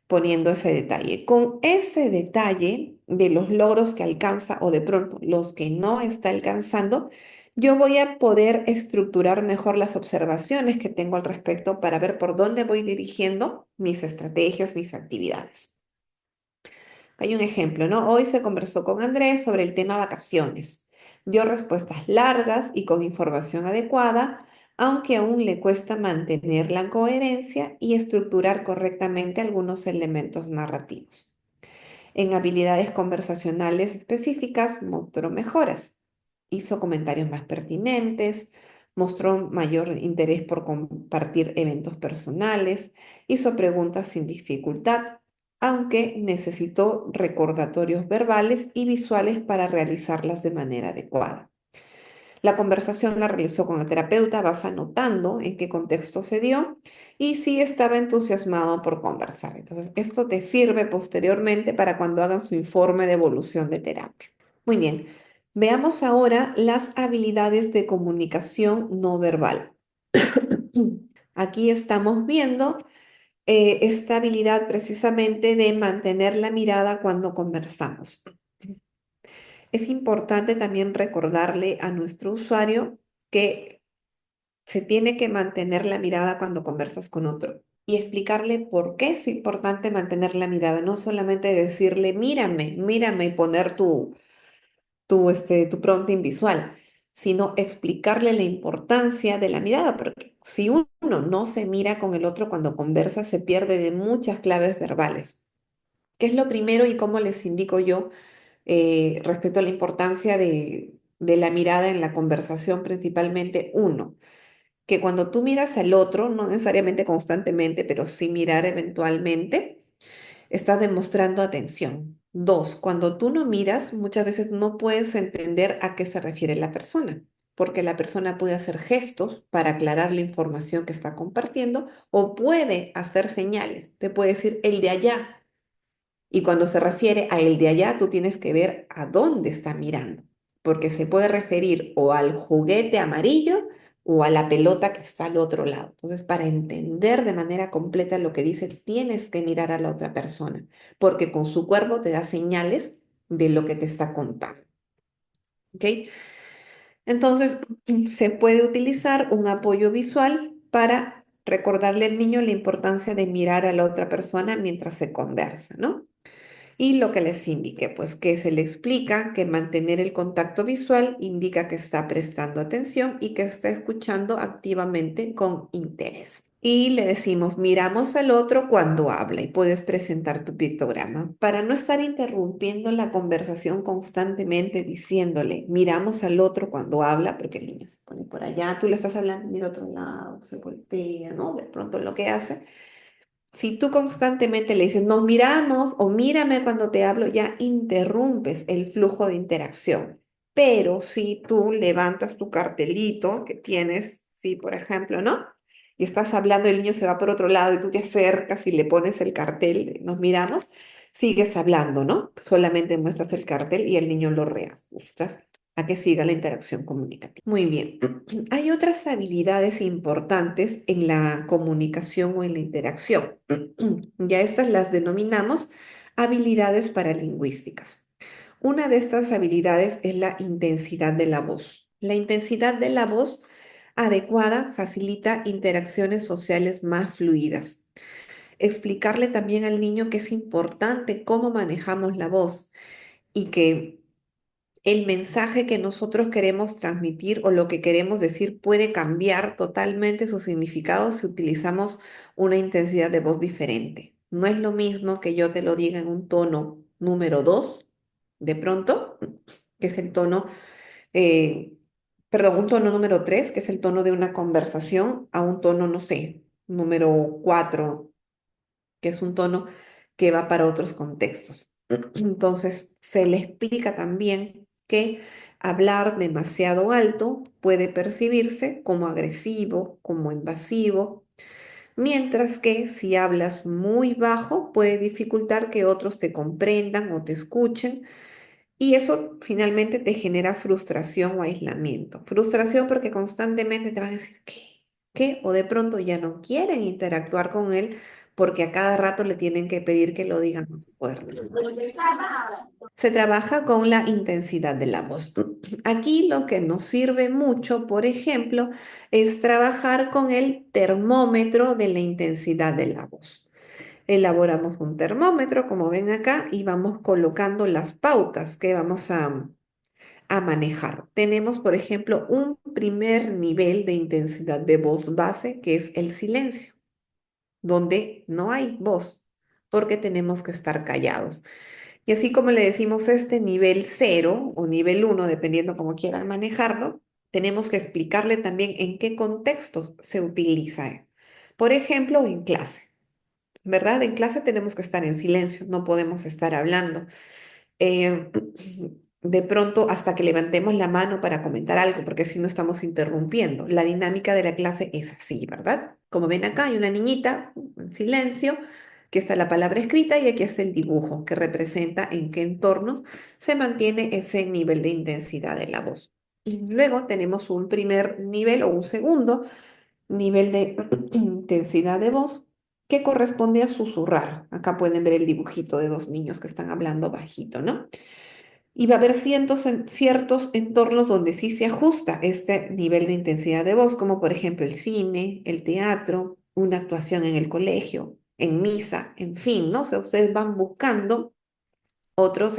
poniendo ese detalle. Con ese detalle de los logros que alcanza o de pronto los que no está alcanzando, yo voy a poder estructurar mejor las observaciones que tengo al respecto para ver por dónde voy dirigiendo mis estrategias, mis actividades. Hay un ejemplo, ¿no? Hoy se conversó con Andrés sobre el tema vacaciones. Dio respuestas largas y con información adecuada, aunque aún le cuesta mantener la coherencia y estructurar correctamente algunos elementos narrativos. En habilidades conversacionales específicas mostró mejoras. Hizo comentarios más pertinentes, mostró mayor interés por compartir eventos personales, hizo preguntas sin dificultad, aunque necesitó recordatorios verbales y visuales para realizarlas de manera adecuada. La conversación la realizó con la terapeuta, vas anotando en qué contexto se dio y si estaba entusiasmado por conversar. Entonces, esto te sirve posteriormente para cuando hagan su informe de evolución de terapia. Muy bien, veamos ahora las habilidades de comunicación no verbal. Aquí estamos viendo esta habilidad precisamente de mantener la mirada cuando conversamos. Es importante también recordarle a nuestro usuario que se tiene que mantener la mirada cuando conversas con otro y explicarle por qué es importante mantener la mirada, no solamente decirle mírame, mírame y poner tu prompting visual, sino explicarle la importancia de la mirada, porque si uno no se mira con el otro cuando conversa, se pierde de muchas claves verbales. ¿Qué es lo primero y cómo les indico yo respecto a la importancia de la mirada en la conversación, principalmente uno, que cuando tú miras al otro, no necesariamente constantemente, pero sí mirar eventualmente, estás demostrando atención. Dos, cuando tú no miras, muchas veces no puedes entender a qué se refiere la persona, porque la persona puede hacer gestos para aclarar la información que está compartiendo o puede hacer señales. Te puede decir el de allá. Y cuando se refiere a el de allá, tú tienes que ver a dónde está mirando, porque se puede referir o al juguete amarillo o a la pelota que está al otro lado. Entonces, para entender de manera completa lo que dice, tienes que mirar a la otra persona, porque con su cuerpo te da señales de lo que te está contando. ¿Ok? Entonces, se puede utilizar un apoyo visual para recordarle al niño la importancia de mirar a la otra persona mientras se conversa, ¿no? Y lo que les indique, pues que se le explica que mantener el contacto visual indica que está prestando atención y que está escuchando activamente con interés. Y le decimos, miramos al otro cuando habla y puedes presentar tu pictograma para no estar interrumpiendo la conversación constantemente diciéndole, miramos al otro cuando habla, porque el niño se pone por allá, tú le estás hablando, mira a otro lado, se voltea, ¿no? De pronto lo que hace. Si tú constantemente le dices, nos miramos o mírame cuando te hablo, ya interrumpes el flujo de interacción. Pero si tú levantas tu cartelito que tienes, sí, por ejemplo, ¿no? Y estás hablando y el niño se va por otro lado y tú te acercas y le pones el cartel, nos miramos, sigues hablando, ¿no? Solamente muestras el cartel y el niño lo reajustas a que siga la interacción comunicativa. Muy bien. Hay otras habilidades importantes en la comunicación o en la interacción. Ya estas las denominamos habilidades paralingüísticas. Una de estas habilidades es la intensidad de la voz. La intensidad de la voz adecuada facilita interacciones sociales más fluidas. Explicarle también al niño que es importante cómo manejamos la voz y que el mensaje que nosotros queremos transmitir o lo que queremos decir puede cambiar totalmente su significado si utilizamos una intensidad de voz diferente. No es lo mismo que yo te lo diga en un tono número 2, de pronto, que es el tono, eh, perdón, un tono número 3, que es el tono de una conversación, a un tono, no sé, número 4, que es un tono que va para otros contextos. Entonces, se le explica también que hablar demasiado alto puede percibirse como agresivo, como invasivo, mientras que si hablas muy bajo puede dificultar que otros te comprendan o te escuchen y eso finalmente te genera frustración o aislamiento. Frustración porque constantemente te van a decir ¿qué? ¿Qué? O de pronto ya no quieren interactuar con él porque a cada rato le tienen que pedir que lo digan más fuerte. Se trabaja con la intensidad de la voz. Aquí lo que nos sirve mucho, por ejemplo, es trabajar con el termómetro de la intensidad de la voz. Elaboramos un termómetro, como ven acá, y vamos colocando las pautas que vamos a manejar. Tenemos, por ejemplo, un primer nivel de intensidad de voz base, que es el silencio, donde no hay voz, porque tenemos que estar callados. Y así como le decimos este nivel 0 o nivel 1, dependiendo cómo quieran manejarlo, tenemos que explicarle también en qué contextos se utiliza. Por ejemplo, en clase. ¿Verdad? En clase tenemos que estar en silencio, no podemos estar hablando. Eh, de pronto hasta que levantemos la mano para comentar algo, porque si no estamos interrumpiendo. La dinámica de la clase es así, ¿verdad? Como ven acá, hay una niñita en silencio, que está la palabra escrita y aquí está el dibujo que representa en qué entorno se mantiene ese nivel de intensidad de la voz. Y luego tenemos un primer nivel o un segundo nivel de intensidad de voz que corresponde a susurrar. Acá pueden ver el dibujito de dos niños que están hablando bajito, ¿no? Y va a haber ciertos entornos donde sí se ajusta este nivel de intensidad de voz, como por ejemplo el cine, el teatro, una actuación en el colegio, en misa, en fin, ¿no? O sea, ustedes van buscando otros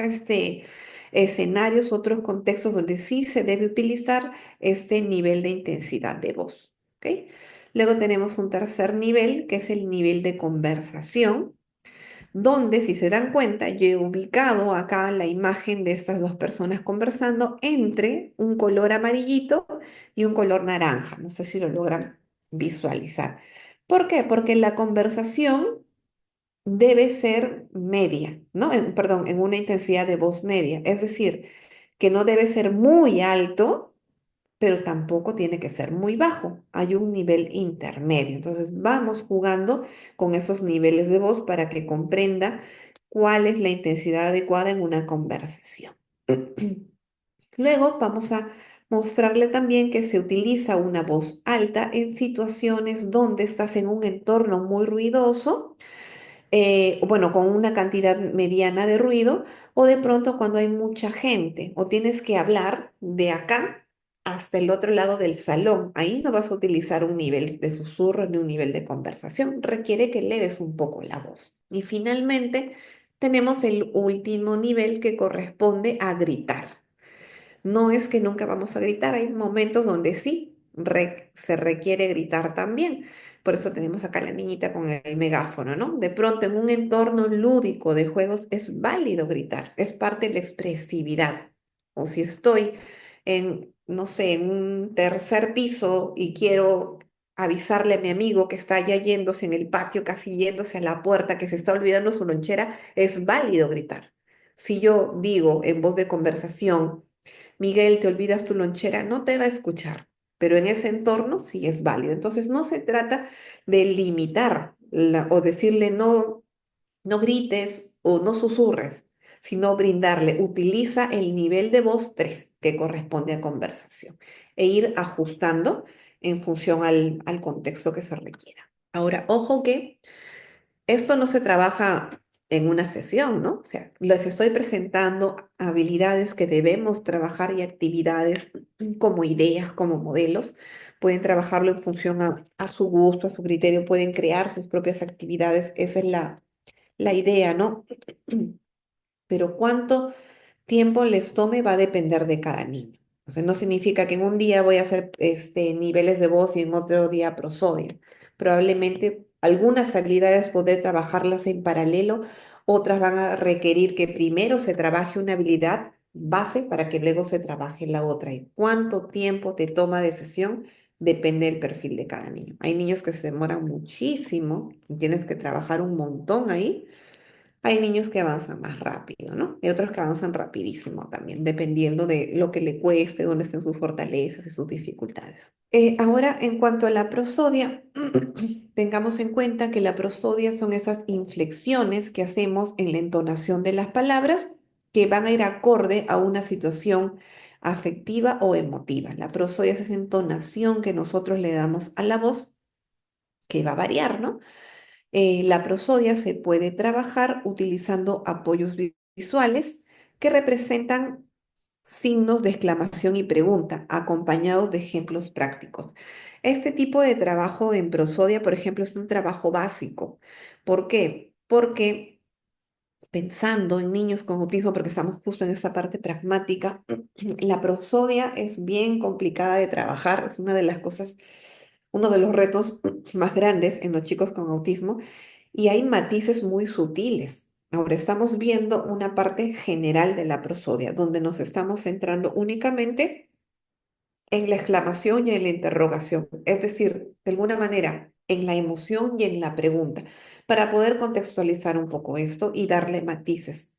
escenarios, otros contextos donde sí se debe utilizar este nivel de intensidad de voz. ¿Ok? Luego tenemos un tercer nivel, que es el nivel de conversación, donde, si se dan cuenta, yo he ubicado acá la imagen de estas dos personas conversando entre un color amarillito y un color naranja. No sé si lo logran visualizar. ¿Por qué? Porque la conversación debe ser media, ¿no? Perdón, en una intensidad de voz media. Es decir, que no debe ser muy alto, pero tampoco tiene que ser muy bajo. Hay un nivel intermedio. Entonces vamos jugando con esos niveles de voz para que comprenda cuál es la intensidad adecuada en una conversación. Luego vamos a mostrarle también que se utiliza una voz alta en situaciones donde estás en un entorno muy ruidoso, bueno, con una cantidad mediana de ruido, o de pronto cuando hay mucha gente, o tienes que hablar de acá hasta el otro lado del salón. Ahí no vas a utilizar un nivel de susurro ni un nivel de conversación. Requiere que eleves un poco la voz. Y finalmente tenemos el último nivel que corresponde a gritar. No es que nunca vamos a gritar, hay momentos donde sí se requiere gritar también. Por eso tenemos acá la niñita con el megáfono, ¿no? De pronto en un entorno lúdico de juegos es válido gritar, es parte de la expresividad. O si estoy en, no sé, en un tercer piso y quiero avisarle a mi amigo que está ya yéndose en el patio, casi yéndose a la puerta, que se está olvidando su lonchera, es válido gritar. Si yo digo en voz de conversación, Miguel, te olvidas tu lonchera, no te va a escuchar, pero en ese entorno sí es válido. Entonces no se trata de limitar o decirle no, no grites o no susurres, sino brindarle, utiliza el nivel de voz 3 que corresponde a conversación e ir ajustando en función al contexto que se requiera. Ahora, ojo que esto no se trabaja en una sesión, ¿no? O sea, les estoy presentando habilidades que debemos trabajar y actividades como ideas, como modelos. Pueden trabajarlo en función a su gusto, a su criterio, pueden crear sus propias actividades. Esa es la idea, ¿no? Pero ¿cuánto tiempo les tome va a depender de cada niño? O sea, no significa que en un día voy a hacer niveles de voz y en otro día prosodia. Probablemente algunas habilidades poder trabajarlas en paralelo, otras van a requerir que primero se trabaje una habilidad base para que luego se trabaje la otra. ¿Y cuánto tiempo te toma de sesión? Depende del perfil de cada niño. Hay niños que se demoran muchísimo y tienes que trabajar un montón ahí. Hay niños que avanzan más rápido, ¿no? Hay otros que avanzan rapidísimo también, dependiendo de lo que le cueste, dónde estén sus fortalezas y sus dificultades. Ahora, en cuanto a la prosodia, tengamos en cuenta que la prosodia son esas inflexiones que hacemos en la entonación de las palabras que van a ir acorde a una situación afectiva o emotiva. La prosodia es esa entonación que nosotros le damos a la voz que va a variar, ¿no? La prosodia se puede trabajar utilizando apoyos visuales que representan signos de exclamación y pregunta, acompañados de ejemplos prácticos. Este tipo de trabajo en prosodia, por ejemplo, es un trabajo básico. ¿Por qué? Porque pensando en niños con autismo, porque estamos justo en esa parte pragmática, la prosodia es bien complicada de trabajar, es una de las cosas, uno de los retos más grandes en los chicos con autismo y hay matices muy sutiles. Ahora estamos viendo una parte general de la prosodia, donde nos estamos centrando únicamente en la exclamación y en la interrogación, es decir, de alguna manera, en la emoción y en la pregunta, para poder contextualizar un poco esto y darle matices.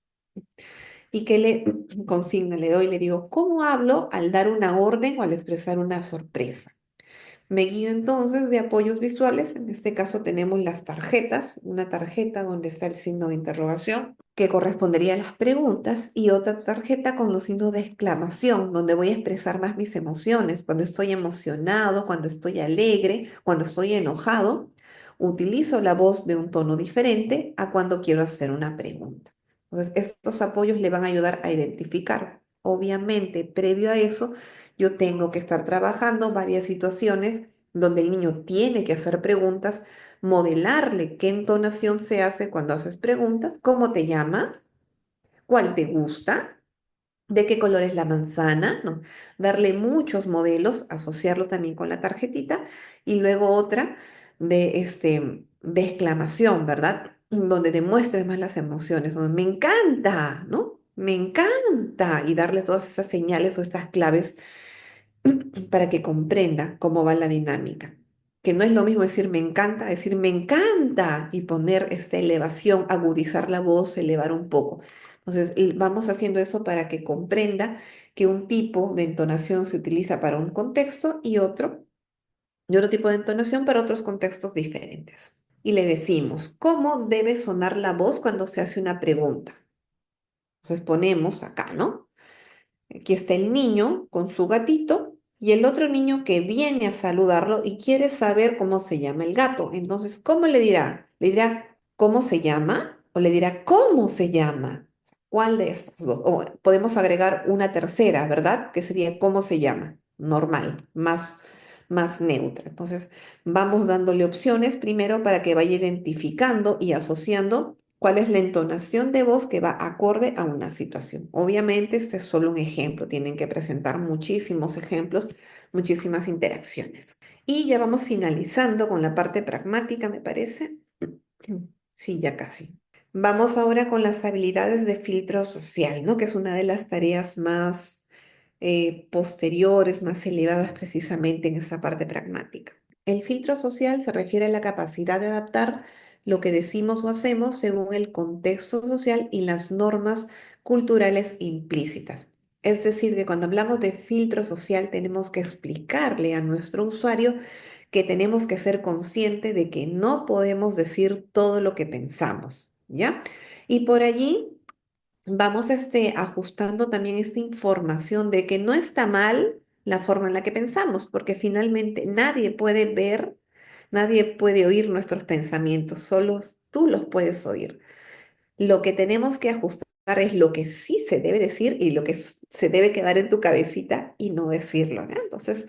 ¿Y qué le consigna? Le doy, le digo, ¿cómo hablo al dar una orden o al expresar una sorpresa? Me guío entonces de apoyos visuales. En este caso tenemos las tarjetas, una tarjeta donde está el signo de interrogación que correspondería a las preguntas y otra tarjeta con los signos de exclamación donde voy a expresar más mis emociones, cuando estoy emocionado, cuando estoy alegre, cuando estoy enojado. Utilizo la voz de un tono diferente a cuando quiero hacer una pregunta. Entonces, estos apoyos le van a ayudar a identificar. Obviamente, previo a eso, yo tengo que estar trabajando varias situaciones donde el niño tiene que hacer preguntas, modelarle qué entonación se hace cuando haces preguntas, cómo te llamas, cuál te gusta, de qué color es la manzana, ¿no? Darle muchos modelos, asociarlos también con la tarjetita y luego otra de exclamación, ¿verdad? donde demuestres más las emociones, donde me encanta, ¿no? Me encanta, y darle todas esas señales o estas claves para que comprenda cómo va la dinámica. Que no es lo mismo decir me encanta, decir me encanta y poner esta elevación, agudizar la voz, elevar un poco. Entonces, vamos haciendo eso para que comprenda que un tipo de entonación se utiliza para un contexto y otro tipo de entonación para otros contextos diferentes. Y le decimos, ¿cómo debe sonar la voz cuando se hace una pregunta? Entonces ponemos acá, ¿no? Aquí está el niño con su gatito y el otro niño que viene a saludarlo y quiere saber cómo se llama el gato. Entonces, ¿cómo le dirá? ¿Le dirá cómo se llama o le dirá cómo se llama? O sea, ¿cuál de estas dos? O podemos agregar una tercera, ¿verdad? Que sería cómo se llama, normal, más neutra. Entonces, vamos dándole opciones primero para que vaya identificando y asociando cuál es la entonación de voz que va acorde a una situación. Obviamente, este es solo un ejemplo, tienen que presentar muchísimos ejemplos, muchísimas interacciones. Y ya vamos finalizando con la parte pragmática, me parece. Sí, ya casi. Vamos ahora con las habilidades de filtro social, ¿no? Que es una de las tareas más posteriores, más elevadas precisamente en esa parte pragmática. El filtro social se refiere a la capacidad de adaptar lo que decimos o hacemos según el contexto social y las normas culturales implícitas. Es decir, que cuando hablamos de filtro social tenemos que explicarle a nuestro usuario que tenemos que ser consciente de que no podemos decir todo lo que pensamos, ¿ya? Y por allí vamos ajustando también esta información de que no está mal la forma en la que pensamos, porque finalmente nadie puede ver, nadie puede oír nuestros pensamientos, solo tú los puedes oír. Lo que tenemos que ajustar es lo que sí se debe decir y lo que se debe quedar en tu cabecita y no decirlo, ¿no? Entonces,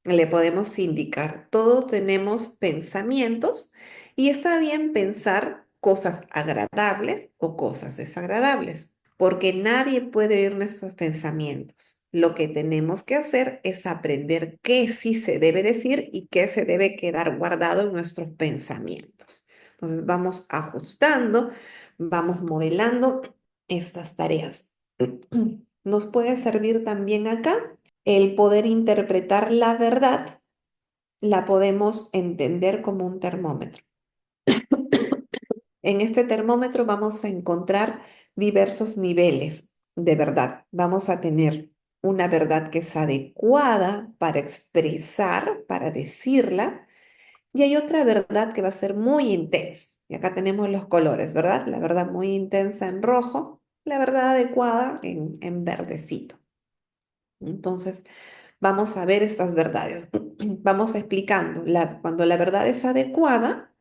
le podemos indicar, todos tenemos pensamientos y está bien pensar cosas agradables o cosas desagradables, porque nadie puede oír nuestros pensamientos. Lo que tenemos que hacer es aprender qué sí se debe decir y qué se debe quedar guardado en nuestros pensamientos. Entonces, vamos ajustando, vamos modelando estas tareas. Nos puede servir también acá el poder interpretar la verdad, la podemos entender como un termómetro. En este termómetro vamos a encontrar diversos niveles de verdad. Vamos a tener una verdad que es adecuada para expresar, para decirla, y hay otra verdad que va a ser muy intensa. Y acá tenemos los colores, ¿verdad? La verdad muy intensa en rojo, la verdad adecuada en verdecito. Entonces, vamos a ver estas verdades. Vamos explicando. Cuando la verdad es adecuada,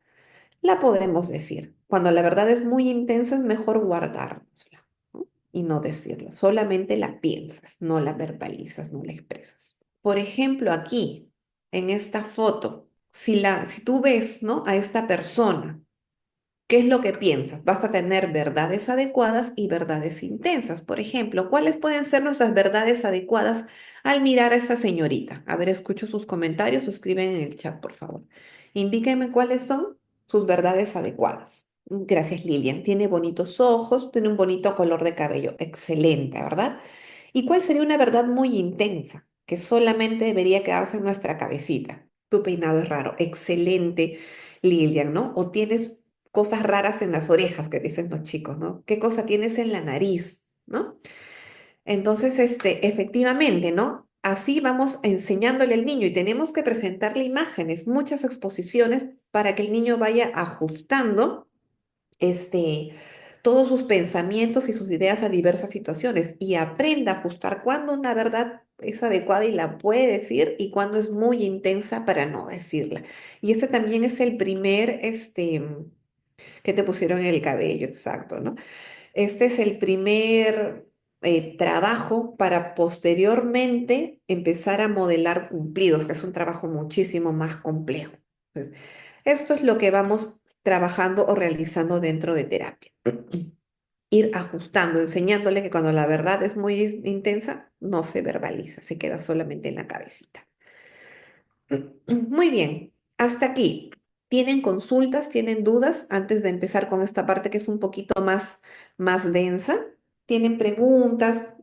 la podemos decir. Cuando la verdad es muy intensa, es mejor guardárnosla, ¿no? Y no decirlo. Solamente la piensas, no la verbalizas, no la expresas. Por ejemplo, aquí, en esta foto, si tú ves, ¿no?, a esta persona, ¿qué es lo que piensas? Vas a tener verdades adecuadas y verdades intensas. Por ejemplo, ¿cuáles pueden ser nuestras verdades adecuadas al mirar a esta señorita? A ver, escucho sus comentarios o escriben en el chat, por favor. Indíquenme cuáles son sus verdades adecuadas. Gracias, Lilian. Tiene bonitos ojos, tiene un bonito color de cabello. Excelente, ¿verdad? ¿Y cuál sería una verdad muy intensa que solamente debería quedarse en nuestra cabecita? Tu peinado es raro. Excelente, Lilian, ¿no? O tienes cosas raras en las orejas, que dicen los chicos, ¿no? ¿Qué cosa tienes en la nariz, ¿no? Entonces, efectivamente, ¿no? Así vamos enseñándole al niño y tenemos que presentarle imágenes, muchas exposiciones para que el niño vaya ajustando este, todos sus pensamientos y sus ideas a diversas situaciones y aprenda a ajustar cuándo una verdad es adecuada y la puede decir y cuándo es muy intensa para no decirla. Y este también es el primer, que te pusieron en el cabello, exacto, ¿no? Este es el primer trabajo para posteriormente empezar a modelar cumplidos, que es un trabajo muchísimo más complejo. Entonces, esto es lo que vamos trabajando o realizando dentro de terapia. Ir ajustando, enseñándole que cuando la verdad es muy intensa, no se verbaliza, se queda solamente en la cabecita. Muy bien, hasta aquí. ¿Tienen consultas, tienen dudas antes de empezar con esta parte que es un poquito más densa? ¿Tienen preguntas,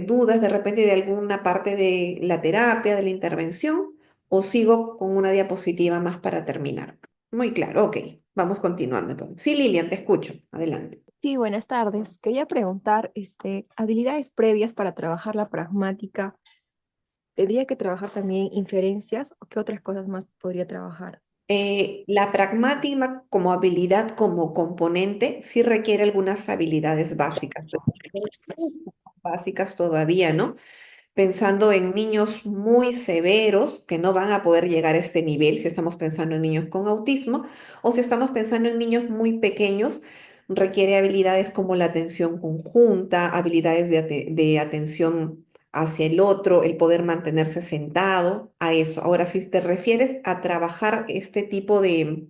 dudas de repente de alguna parte de la terapia, de la intervención? ¿O sigo con una diapositiva más para terminar? Muy claro, ok. Vamos continuando entonces. Sí, Lilian, te escucho. Adelante. Sí, buenas tardes. Quería preguntar, habilidades previas para trabajar la pragmática. ¿Tendría que trabajar también inferencias o qué otras cosas más podría trabajar? La pragmática como habilidad, como componente, sí requiere algunas habilidades básicas, básicas todavía, ¿no? Pensando en niños muy severos que no van a poder llegar a este nivel, si estamos pensando en niños con autismo, o si estamos pensando en niños muy pequeños, requiere habilidades como la atención conjunta, habilidades de atención hacia el otro, el poder mantenerse sentado, a eso. Ahora, si te refieres a trabajar este tipo de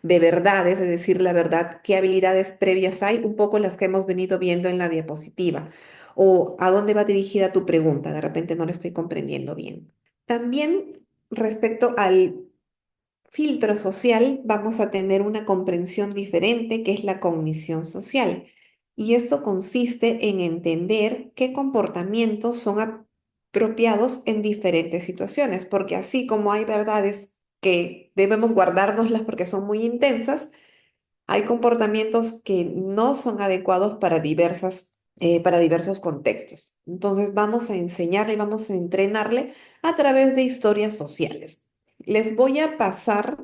verdades, es decir, la verdad, qué habilidades previas hay, un poco las que hemos venido viendo en la diapositiva, o a dónde va dirigida tu pregunta, de repente no la estoy comprendiendo bien. También respecto al filtro social, vamos a tener una comprensión diferente, que es la cognición social. Y esto consiste en entender qué comportamientos son apropiados en diferentes situaciones, porque así como hay verdades que debemos guardárnoslas porque son muy intensas, hay comportamientos que no son adecuados para diversos contextos. Entonces vamos a enseñarle y vamos a entrenarle a través de historias sociales. Les voy a pasar,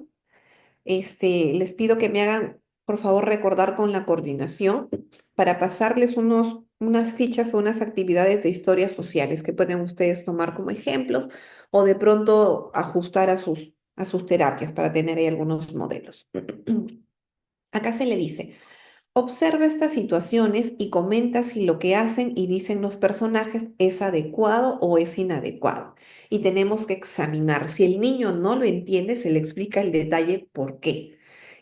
les pido que me hagan, por favor, recordar con la coordinación para pasarles unas fichas o unas actividades de historias sociales que pueden ustedes tomar como ejemplos o de pronto ajustar a sus terapias para tener ahí algunos modelos. Acá se le dice, observa estas situaciones y comenta si lo que hacen y dicen los personajes es adecuado o es inadecuado. Y tenemos que examinar. Si el niño no lo entiende, se le explica el detalle por qué.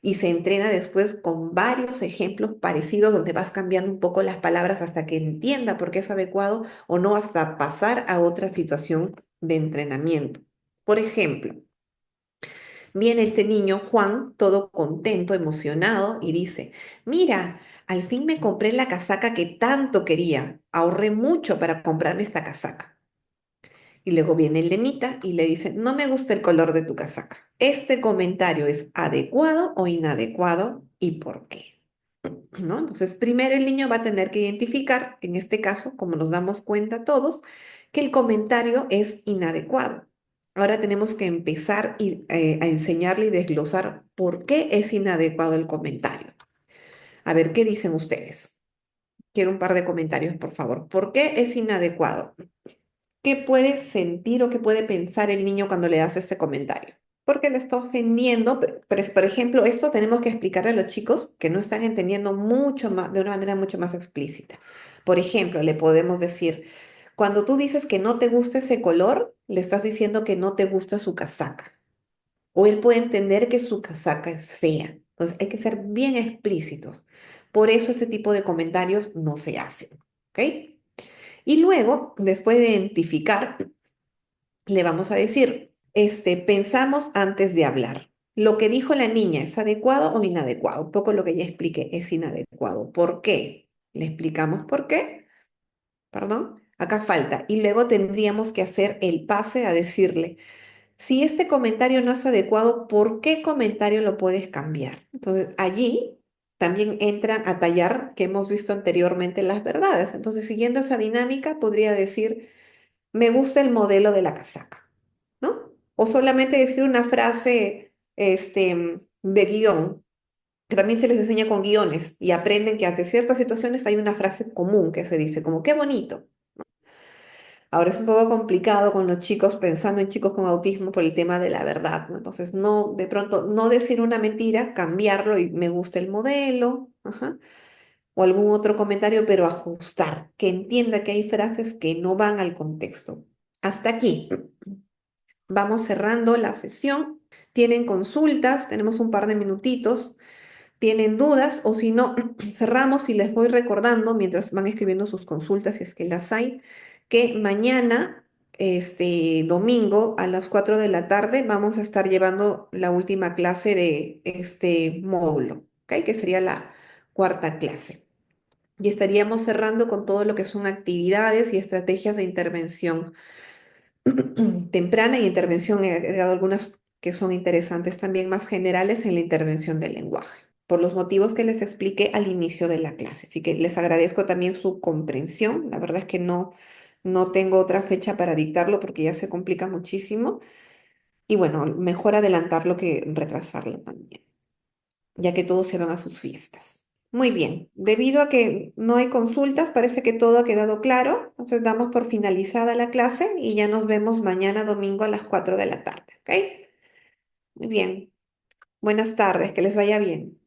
Y se entrena después con varios ejemplos parecidos donde vas cambiando un poco las palabras hasta que entienda por qué es adecuado o no, hasta pasar a otra situación de entrenamiento. Por ejemplo, viene este niño, Juan, todo contento, emocionado, y dice, mira, al fin me compré la casaca que tanto quería. Ahorré mucho para comprarme esta casaca. Y luego viene Lenita y le dice, no me gusta el color de tu casaca. ¿Este comentario es adecuado o inadecuado y por qué? ¿No? Entonces, primero el niño va a tener que identificar, en este caso, como nos damos cuenta todos, que el comentario es inadecuado. Ahora tenemos que empezar a enseñarle y desglosar por qué es inadecuado el comentario. A ver, ¿qué dicen ustedes? Quiero un par de comentarios, por favor. ¿Por qué es inadecuado? ¿Qué puede sentir o qué puede pensar el niño cuando le das ese comentario? Porque le está ofendiendo, pero, por ejemplo, esto tenemos que explicarle a los chicos que no están entendiendo mucho más, de una manera mucho más explícita. Por ejemplo, le podemos decir, cuando tú dices que no te gusta ese color, le estás diciendo que no te gusta su casaca. O él puede entender que su casaca es fea. Entonces, hay que ser bien explícitos. Por eso este tipo de comentarios no se hacen. ¿Ok? Y luego, después de identificar, le vamos a decir, pensamos antes de hablar. Lo que dijo la niña, ¿es adecuado o inadecuado? Un poco lo que ya expliqué, es inadecuado. ¿Por qué? Le explicamos por qué. Perdón, acá falta. Y luego tendríamos que hacer el pase a decirle, si este comentario no es adecuado, ¿por qué comentario lo puedes cambiar? Entonces, allí también entran a tallar que hemos visto anteriormente las verdades. Entonces, siguiendo esa dinámica, podría decir, me gusta el modelo de la casaca, ¿no? O solamente decir una frase, de guión, que también se les enseña con guiones y aprenden que ante ciertas situaciones hay una frase común que se dice, como, qué bonito. Ahora es un poco complicado con los chicos, pensando en chicos con autismo por el tema de la verdad, ¿no? Entonces, no, de pronto, no decir una mentira, cambiarlo y me gusta el modelo, ajá, o algún otro comentario, pero ajustar, que entienda que hay frases que no van al contexto. Hasta aquí. Vamos cerrando la sesión. ¿Tienen consultas? Tenemos un par de minutitos. ¿Tienen dudas? O si no, cerramos y les voy recordando mientras van escribiendo sus consultas, si es que las hay, que mañana domingo a las 4 de la tarde vamos a estar llevando la última clase de este módulo, ¿ok? Que sería la cuarta clase. Y estaríamos cerrando con todo lo que son actividades y estrategias de intervención temprana y intervención. He agregado algunas que son interesantes también más generales en la intervención del lenguaje, por los motivos que les expliqué al inicio de la clase. Así que les agradezco también su comprensión. La verdad es que no tengo otra fecha para dictarlo porque ya se complica muchísimo. Y bueno, mejor adelantarlo que retrasarlo también, ya que todos se van a sus fiestas. Muy bien, debido a que no hay consultas, parece que todo ha quedado claro. Entonces damos por finalizada la clase y ya nos vemos mañana domingo a las 4 de la tarde, ¿ok? Muy bien, buenas tardes, que les vaya bien.